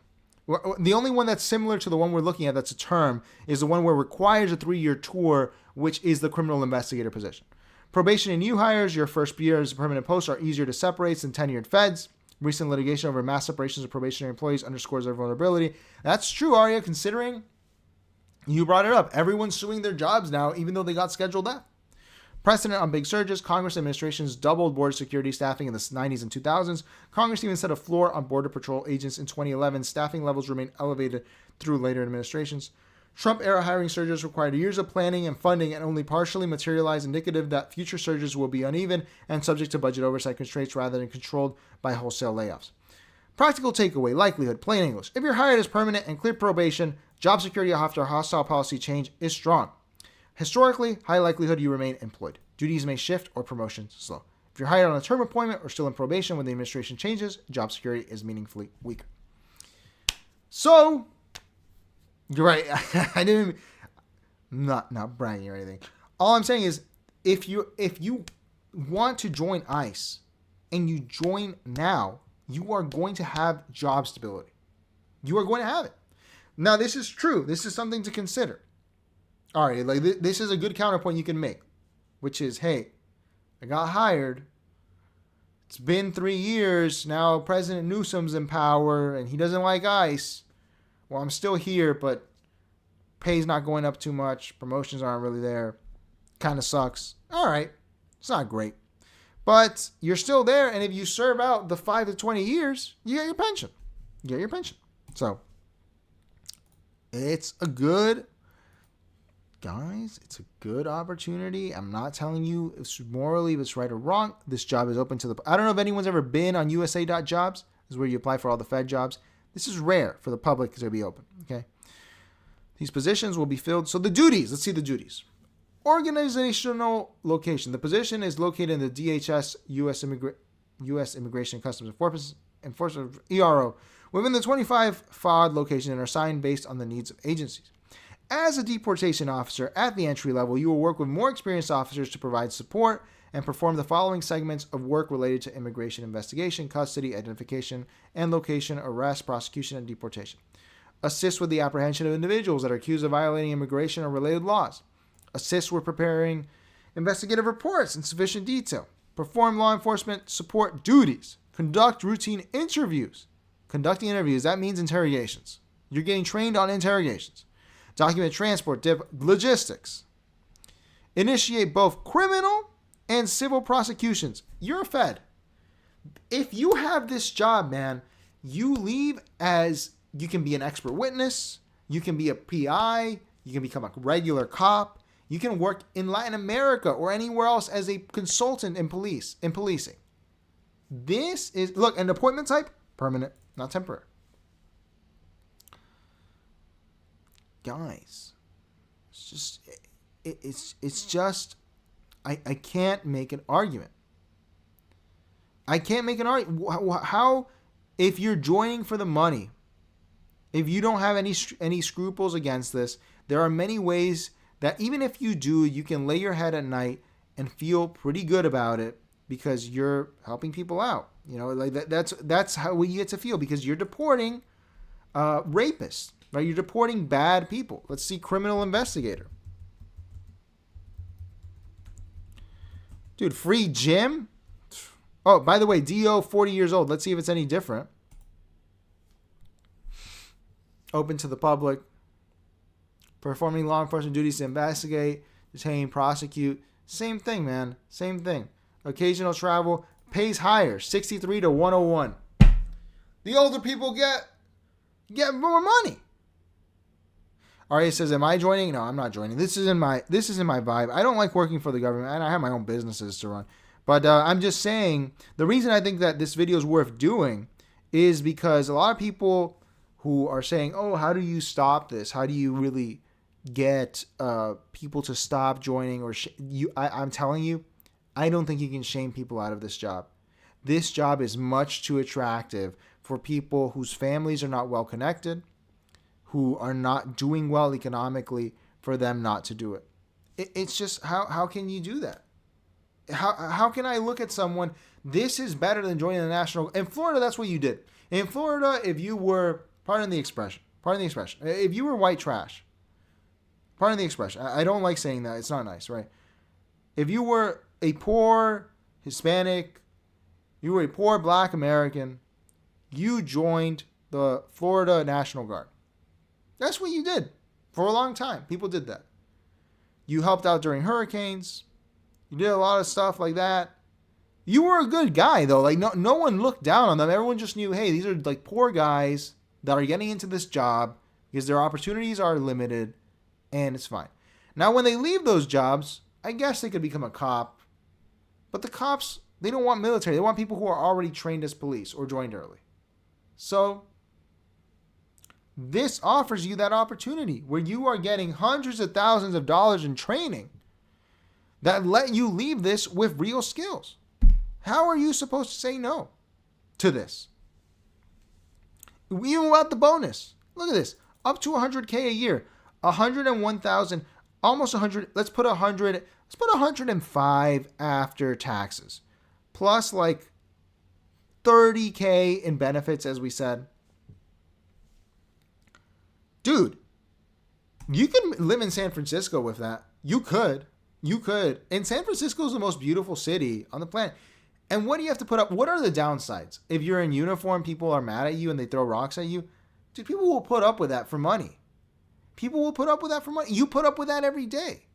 The only one that's similar to the one we're looking at that's a term is the one where it requires a 3-year tour, which is the criminal investigator position. Probation and new hires, your first year as a permanent post, are easier to separate than tenured feds. Recent litigation over mass separations of probationary employees underscores their vulnerability. That's true, Arya, considering you brought it up. Everyone's suing their jobs now, even though they got scheduled out. Precedent on big surges. Congress administrations doubled border security staffing in the 90s and 2000s. Congress even set a floor on Border Patrol agents in 2011. Staffing levels remain elevated through later administrations. Trump-era hiring surges required years of planning and funding and only partially materialized, indicative that future surges will be uneven and subject to budget oversight constraints rather than controlled by wholesale layoffs. Practical takeaway, likelihood, plain English. If you're hired as permanent and clear probation, job security after a hostile policy change is strong. Historically, high likelihood you remain employed. Duties may shift or promotions slow. If you're hired on a term appointment or still in probation when the administration changes, job security is meaningfully weaker. So, you're right. I'm not bragging or anything. All I'm saying is, if you want to join ICE and you join now, you are going to have job stability. You are going to have it. Now, this is true. This is something to consider. All right, like this is a good counterpoint you can make, which is, hey, I got hired. It's been 3 years. Now President Newsom's in power and he doesn't like ICE. Well, I'm still here, but pay's not going up too much. Promotions aren't really there. Kind of sucks. All right, it's not great. But you're still there, and if you serve out the 5 to 20 years, you get your pension. You get your pension. So, it's a good opportunity. I'm not telling you it's morally if it's right or wrong. This job is open to the... I don't know if anyone's ever been on USA.jobs. This is where you apply for all the Fed jobs. This is rare for the public to be open, okay? These positions will be filled. So the duties, let's see the duties. Organizational location. The position is located in the DHS, U.S. Immigration and Customs Enforcement, ERO, within the 25 FOD location and are assigned based on the needs of agencies. As a deportation officer at the entry level, you will work with more experienced officers to provide support and perform the following segments of work related to immigration investigation, custody, identification, and location, arrest, prosecution, and deportation. Assist with the apprehension of individuals that are accused of violating immigration or related laws. Assist with preparing investigative reports in sufficient detail. Perform law enforcement support duties. Conduct routine interviews. Conducting interviews, that means interrogations. You're getting trained on interrogations. Document transport, logistics. Initiate both criminal and civil prosecutions. You're a Fed. If you have this job, man, you leave as, you can be an expert witness, you can be a PI, you can become a regular cop, you can work in Latin America or anywhere else as a consultant in policing. This is, look, an appointment type, permanent, not temporary. Guys, it's just, I can't make an argument. I can't make an argument. How, if you're joining for the money, If you don't have any scruples against this, there are many ways that even if you do, you can lay your head at night and feel pretty good about it because you're helping people out. You know, like that's how you get to feel, because you're deporting rapists, right? You're deporting bad people. Let's see, criminal investigator. Dude, free gym? Oh, by the way, DO, 40 years old. Let's see if it's any different. Open to the public. Performing law enforcement duties to investigate, detain, prosecute. Same thing, man. Same thing. Occasional travel. Pays higher. 63 to 101. The older people get more money. Arya says, am I joining? No, I'm not joining. This isn't my vibe. I don't like working for the government, and I have my own businesses to run. But I'm just saying, the reason I think that this video is worth doing is because a lot of people who are saying, oh, how do you stop this? How do you really get people to stop joining? Or I'm telling you, I don't think you can shame people out of this job. This job is much too attractive for people whose families are not well connected, who are not doing well economically, for them not to do it. It's just, how can you do that? How can I look at someone, this is better than joining the national... In Florida, that's what you did. In Florida, if you were, pardon the expression, if you were white trash, pardon the expression, I don't like saying that, it's not nice, right? If you were a poor Hispanic, you were a poor Black American, you joined the Florida National Guard. That's what you did for a long time. People did that. You helped out during hurricanes. You did a lot of stuff like that. You were a good guy, though. Like, no one looked down on them. Everyone just knew, hey, these are like poor guys that are getting into this job because their opportunities are limited, and it's fine. Now, when they leave those jobs, I guess they could become a cop. But the cops, they don't want military. They want people who are already trained as police or joined early. So this offers you that opportunity where you are getting hundreds of thousands of dollars in training that let you leave this with real skills. How are you supposed to say no to this? Even without the bonus. Look at this. Up to $100K a year. 101,000, almost 100. Let's put 100. Let's put 105 after taxes. Plus like 30K in benefits, as we said. Dude, you could live in San Francisco with that. You could. And San Francisco is the most beautiful city on the planet. And what do you have to put up? What are the downsides? If you're in uniform, people are mad at you and they throw rocks at you. Dude, people will put up with that for money. People will put up with that for money. You put up with that every day.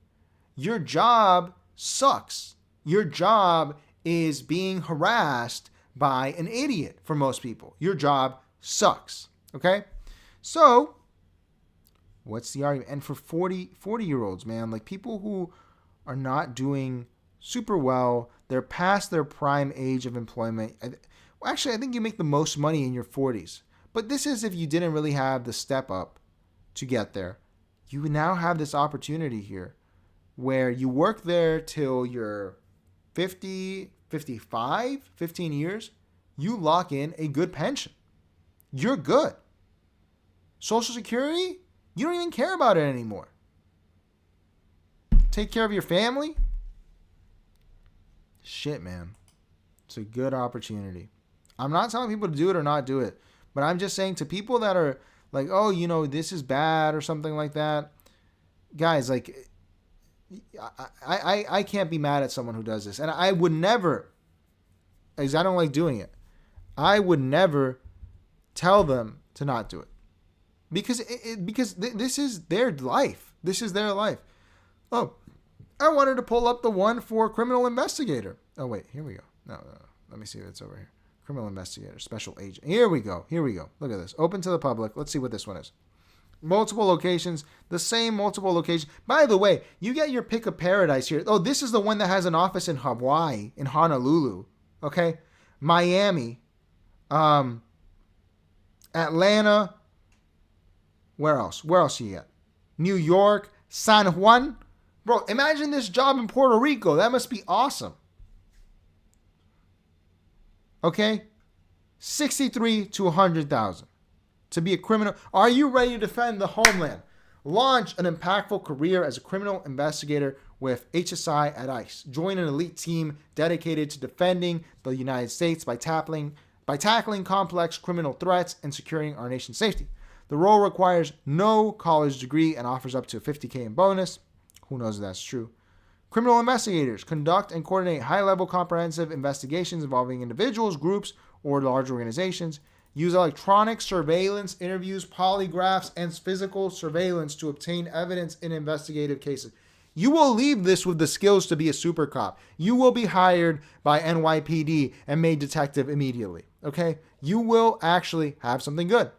Your job sucks. Your job is being harassed by an idiot for most people. Your job sucks. Okay? So, what's the argument? And for 40-year-olds, man, like people who are not doing super well, they're past their prime age of employment. Actually, I think you make the most money in your 40s. But this is if you didn't really have the step up to get there. You now have this opportunity here where you work there till you're 50, 55, 15 years. You lock in a good pension. You're good. Social Security, you don't even care about it anymore. Take care of your family. Shit, man. It's a good opportunity. I'm not telling people to do it or not do it, but I'm just saying to people that are like, oh, you know, this is bad or something like that. Guys, like, I can't be mad at someone who does this. And I would never, because I don't like doing it, I would never tell them to not do it. Because this is their life. This is their life. Oh, I wanted to pull up the one for criminal investigator. Oh, wait, here we go. No. Let me see if it's over here. Criminal investigator, special agent. Here we go. Look at this. Open to the public. Let's see what this one is. Multiple locations, the same multiple locations. By the way, you get your pick of paradise here. Oh, this is the one that has an office in Hawaii, in Honolulu. Okay? Miami. Atlanta. Where else? Where else you get? New York. San Juan. Bro, imagine this job in Puerto Rico. That must be awesome. Okay? 63 to 100,000. to be a criminal? Are you ready to defend the homeland? Launch an impactful career as a criminal investigator with HSI at ICE. Join an elite team dedicated to defending the United States by tackling complex criminal threats and securing our nation's safety. The role requires no college degree and offers up to $50K in bonus. Who knows if that's true? Criminal investigators conduct and coordinate high-level comprehensive investigations involving individuals, groups, or large organizations. Use electronic surveillance, interviews, polygraphs, and physical surveillance to obtain evidence in investigative cases. You will leave this with the skills to be a super cop. You will be hired by NYPD and made detective immediately. Okay? You will actually have something good.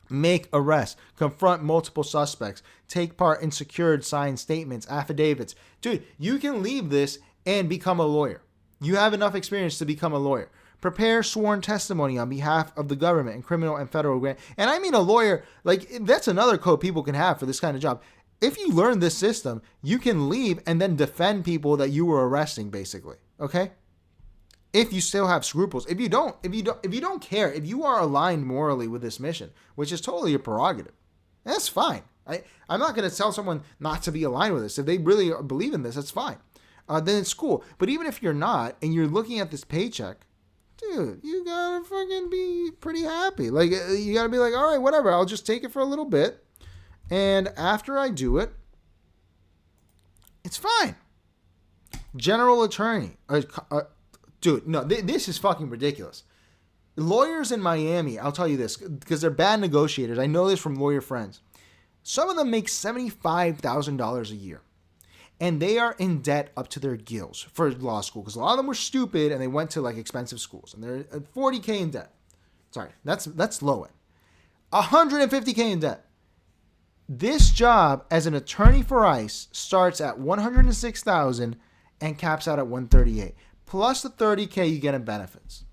Make arrests, confront multiple suspects, take part in secured signed statements, affidavits. Dude, you can leave this and become a lawyer. You have enough experience to become a lawyer. Prepare sworn testimony on behalf of the government in criminal and federal grant. And I mean a lawyer, like that's another code people can have for this kind of job. If you learn this system, you can leave and then defend people that you were arresting, basically. Okay? If you still have scruples, if you don't care, if you are aligned morally with this mission, which is totally your prerogative, that's fine. I'm not going to tell someone not to be aligned with this. If they really believe in this, that's fine. Then it's cool. But even if you're not, and you're looking at this paycheck, dude, you gotta fucking be pretty happy. Like, you gotta be like, all right, whatever. I'll just take it for a little bit. And after I do it, it's fine. General attorney. Dude, no, this is fucking ridiculous. Lawyers in Miami, I'll tell you this, because they're bad negotiators. I know this from lawyer friends. Some of them make $75,000 a year. And they are in debt up to their gills for law school. Because a lot of them were stupid and they went to like expensive schools. And they're at $40K in debt. Sorry, that's low end. $150K in debt. This job as an attorney for ICE starts at $106,000 and caps out at $138,000. Plus the $30K you get in benefits.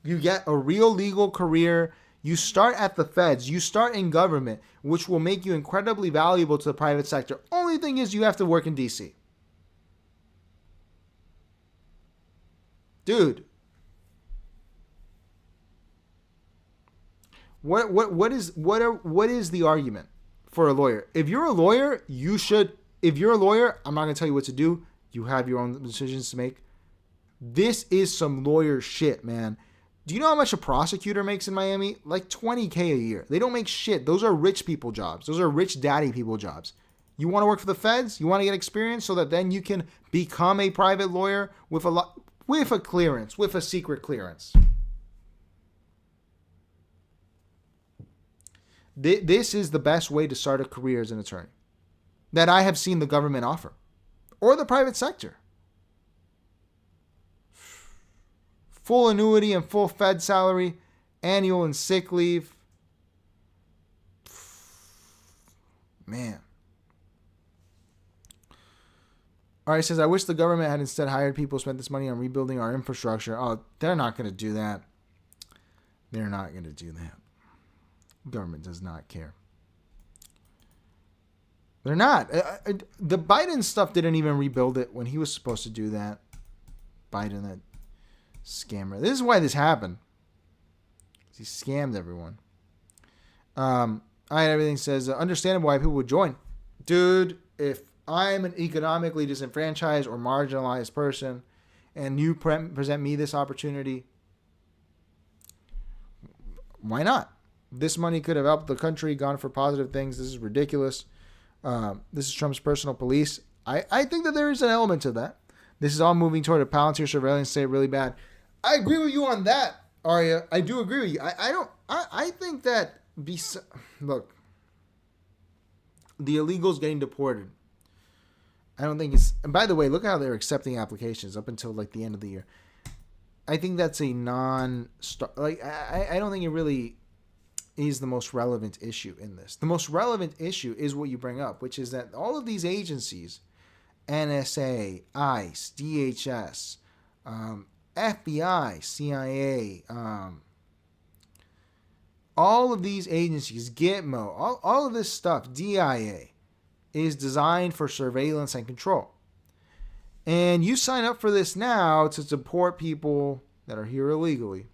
You get a real legal career. You start at the feds. You start in government, which will make you incredibly valuable to the private sector. Only thing is you have to work in D.C. Dude. What is the argument for a lawyer? If you're a lawyer, I'm not going to tell you what to do. You have your own decisions to make. This is some lawyer shit, man. Do you know how much a prosecutor makes in Miami? Like $20K a year. They don't make shit. Those are rich people jobs. Those are rich daddy people jobs. You want to work for the feds? You want to get experience so that then you can become a private lawyer with a clearance, with a secret clearance. This is the best way to start a career as an attorney that I have seen the government offer, or the private sector. Full annuity and full Fed salary, annual and sick leave. Man. All right, it says, I wish the government had instead hired people who spent this money on rebuilding our infrastructure. Oh, they're not going to do that. They're not going to do that. Government does not care. They're not. The Biden stuff didn't even rebuild it when he was supposed to do that. Biden, that scammer. This is why this happened. He scammed everyone. All right, everything says, understandable why people would join. Dude, if I'm an economically disenfranchised or marginalized person and you present me this opportunity, why not? This money could have helped the country, gone for positive things. This is ridiculous. This is Trump's personal police. I think that there is an element to that. This is all moving toward a Palantir surveillance state really bad. I agree with you on that, Arya. I do agree with you. I think that, look, the illegals getting deported, I don't think it's, and by the way, look how they're accepting applications up until like the end of the year. I think that's a I don't think it really is the most relevant issue in this. The most relevant issue is what you bring up, which is that all of these agencies, NSA, ICE, DHS, FBI, CIA, all of these agencies, Gitmo, all of this stuff, DIA, is designed for surveillance and control. And you sign up for this now to support people that are here illegally.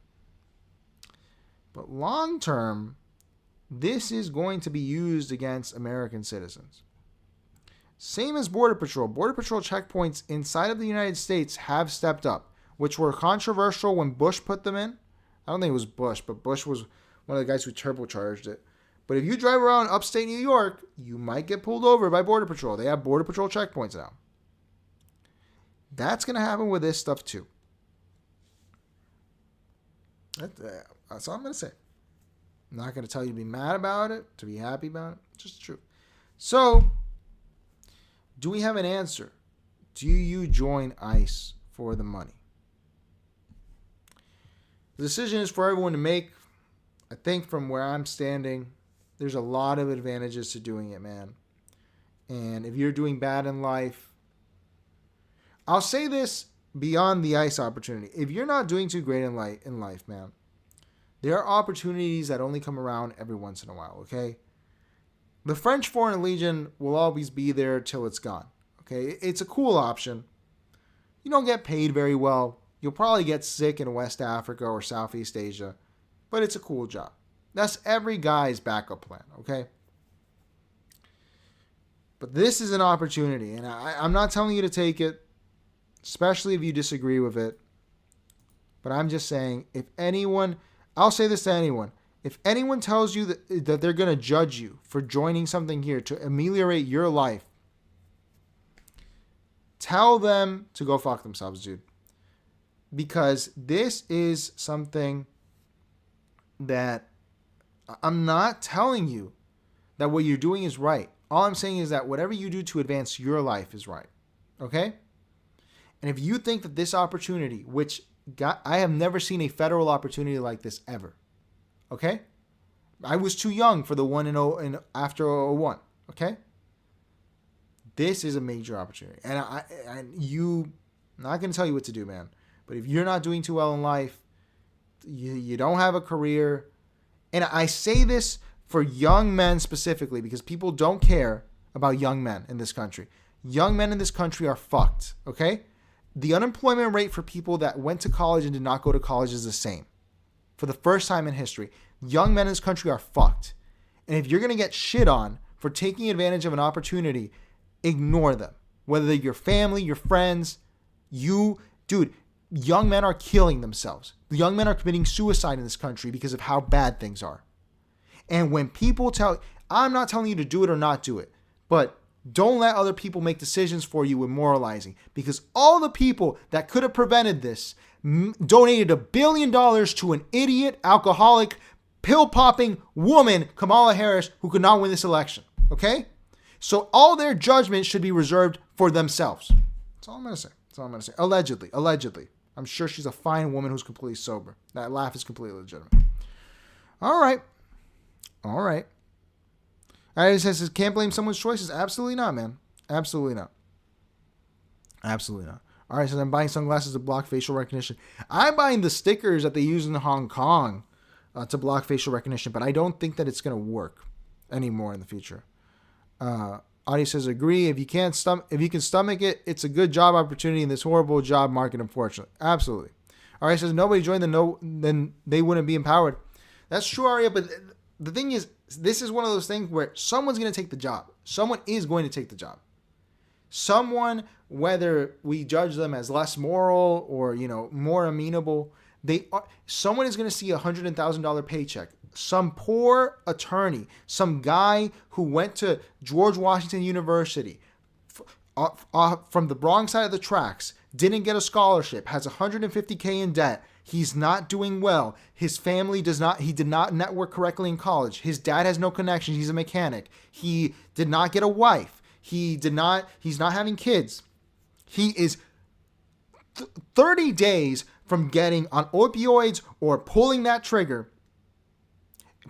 But long term, this is going to be used against American citizens. Same as Border Patrol. Border Patrol checkpoints inside of the United States have stepped up, which were controversial when Bush put them in. I don't think it was Bush, but Bush was one of the guys who turbocharged it. But if you drive around upstate New York, you might get pulled over by Border Patrol. They have Border Patrol checkpoints now. That's going to happen with this stuff too. That's all I'm going to say. I'm not going to tell you to be mad about it, to be happy about it. It's just the truth. So, do we have an answer? Do you join ICE for the money? The decision is for everyone to make. I think from where I'm standing, there's a lot of advantages to doing it, man. And if you're doing bad in life, I'll say this beyond the ICE opportunity. If you're not doing too great in life, man, there are opportunities that only come around every once in a while, okay? The French Foreign Legion will always be there till it's gone, okay? It's a cool option. You don't get paid very well. You'll probably get sick in West Africa or Southeast Asia, but it's a cool job. That's every guy's backup plan, okay? But this is an opportunity, and I'm not telling you to take it, especially if you disagree with it. But I'm just saying, if anyone, I'll say this to anyone, if anyone tells you that they're going to judge you for joining something here to ameliorate your life, tell them to go fuck themselves, dude. Because this is something that I'm not telling you that what you're doing is right. All I'm saying is that whatever you do to advance your life is right. Okay? And if you think that this opportunity, which I have never seen a federal opportunity like this ever. Okay? I was too young for the one in after 01. Okay? This is a major opportunity. And I'm not going to tell you what to do, man. But if you're not doing too well in life, you don't have a career. And I say this for young men specifically because people don't care about young men in this country. Young men in this country are fucked, okay? The unemployment rate for people that went to college and did not go to college is the same. For the first time in history, young men in this country are fucked. And if you're going to get shit on for taking advantage of an opportunity, ignore them. Whether they're your family, your friends, dude, young men are killing themselves. Young men are committing suicide in this country because of how bad things are. And when people I'm not telling you to do it or not do it, but don't let other people make decisions for you with moralizing, because all the people that could have prevented this donated $1 billion to an idiot, alcoholic, pill-popping woman, Kamala Harris, who could not win this election. Okay? So all their judgment should be reserved for themselves. That's all I'm going to say. Allegedly. I'm sure she's a fine woman who's completely sober. That laugh is completely legitimate. All right. It says, can't blame someone's choices. Absolutely not, man. Absolutely not. All right, so I'm buying sunglasses to block facial recognition. I'm buying the stickers that they use in Hong Kong to block facial recognition, but I don't think that it's going to work anymore in the future. Audie says, agree. If you can stomach it, it's a good job opportunity in this horrible job market, unfortunately. Absolutely. Aria says, nobody joined then they wouldn't be empowered. That's true, Aria, but the thing is, this is one of those things where someone's going to take the job. Someone is going to take the job. Someone, whether we judge them as less moral or, more amenable, someone is going to see $100,000 paycheck. Some poor attorney, some guy who went to George Washington University from the wrong side of the tracks, didn't get a scholarship, has $150K in debt. He's not doing well. His family he did not network correctly in college. His dad has no connections. He's a mechanic. He did not get a wife. He's not having kids. He is 30 days from getting on opioids or pulling that trigger,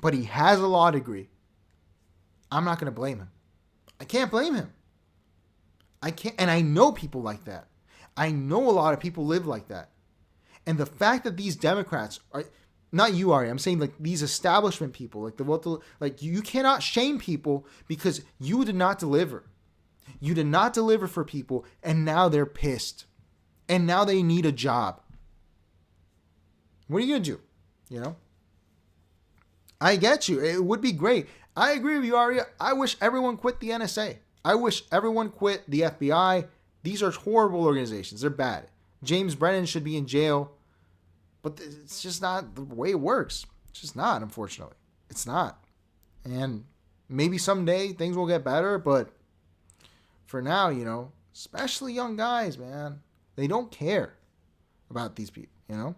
but he has a law degree. I'm not going to blame him. I can't blame him. I can't, and I know people like that. I know a lot of people live like that. And the fact that these Democrats are, not you, Ari, I'm saying like these establishment people, you cannot shame people because you did not deliver. You did not deliver for people, and now they're pissed. And now they need a job. What are you going to do? I get you. It would be great. I agree with you, Aria. I wish everyone quit the NSA. I wish everyone quit the FBI. These are horrible organizations. They're bad. James Brennan should be in jail. But it's just not the way it works. It's just not, unfortunately. It's not. And maybe someday things will get better, but for now, you know, especially young guys, man, they don't care about these people, you know?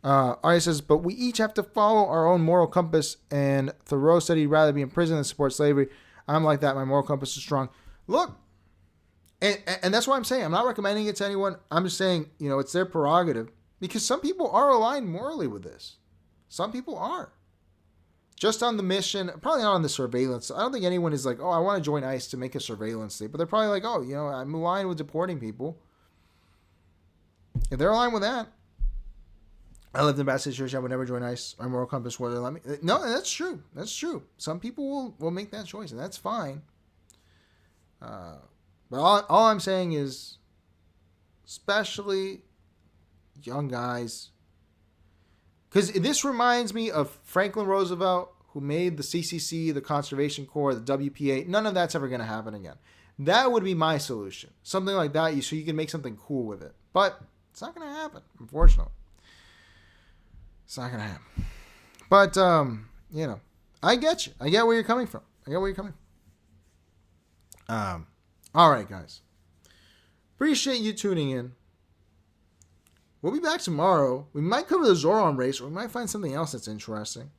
Arya says, but we each have to follow our own moral compass, and Thoreau said he'd rather be in prison than support slavery. I'm like that. My moral compass is strong. Look, and that's why I'm saying I'm not recommending it to anyone. I'm just saying, you know, it's their prerogative, because some people are aligned morally with this. Some people are. Just on the mission, probably not on the surveillance. I don't think anyone is like, oh, I want to join ICE to make a surveillance state. But they're probably like, oh, you know, I'm aligned with deporting people. If they're aligned with that, I lived in a bad situation. I would never join ICE. My moral compass wouldn't let me. No, that's true. That's true. Some people will make that choice, and that's fine. But all I'm saying is, especially young guys, because this reminds me of Franklin Roosevelt, who made the CCC, the Conservation Corps, the WPA. None of that's ever going to happen again. That would be my solution. Something like that, so you can make something cool with it. But it's not going to happen, unfortunately. It's not going to happen. But, you know, I get you. I get where you're coming from. All right, guys. Appreciate you tuning in. We'll be back tomorrow. We might cover the Zoran race, or we might find something else that's interesting.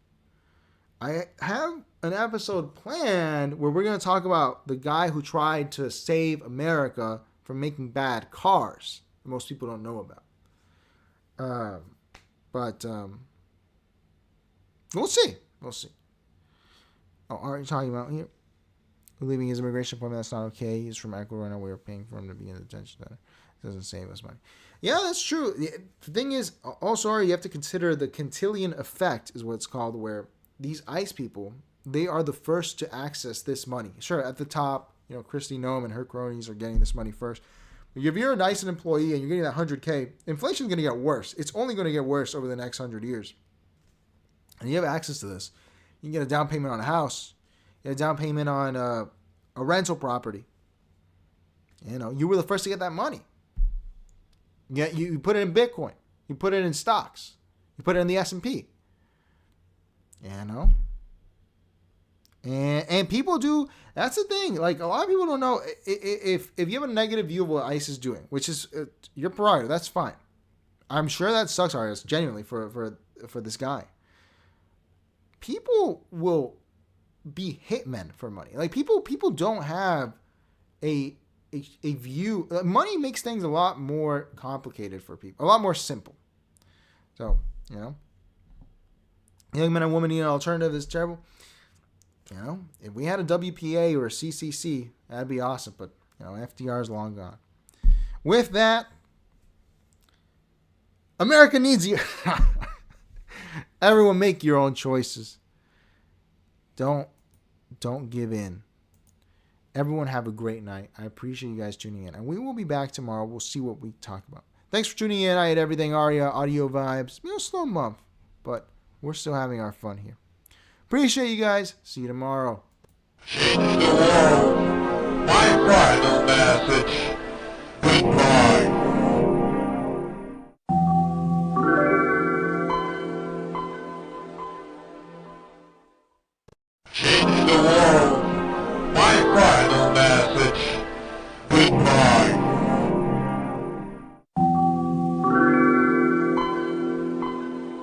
I have an episode planned where we're going to talk about the guy who tried to save America from making bad cars that most people don't know about. But we'll see. Oh, aren't you talking about here? Leaving his immigration appointment, that's not okay. He's from Ecuador, and we're paying for him to be in the detention center. It doesn't save us money. Yeah, that's true. The thing is, also, you have to consider the Cantillon effect, is what it's called, where these ICE people, they are the first to access this money. Sure, at the top, you know, Kristi Noem and her cronies are getting this money first. But if you're a nice employee and you're getting that $100K, inflation is going to get worse. It's only going to get worse over the next 100 years. And you have access to this. You can get a down payment on a house. You get a down payment on a rental property. You know, you were the first to get that money. You put it in Bitcoin. You put it in stocks. You put it in the S&P. You know? And people do, that's the thing. Like, a lot of people don't know, if you have a negative view of what ICE is doing, which is your prerogative, that's fine. I'm sure that sucks, Arias, genuinely, for this guy. People will be hitmen for money. Like, people don't have a view. Money makes things a lot more complicated for people, a lot more simple. So, you know, young men and women need an alternative is terrible. You know, if we had a WPA or a CCC, that'd be awesome. But, you know, FDR is long gone. With that, America needs you. Everyone make your own choices. Don't give in. Everyone have a great night. I appreciate you guys tuning in. And we will be back tomorrow. We'll see what we talk about. Thanks for tuning in. I had everything Aria, audio vibes. You know, slow month, but we're still having our fun here. Appreciate you guys. See you tomorrow. Change the world. My final message. Goodbye. Change the world.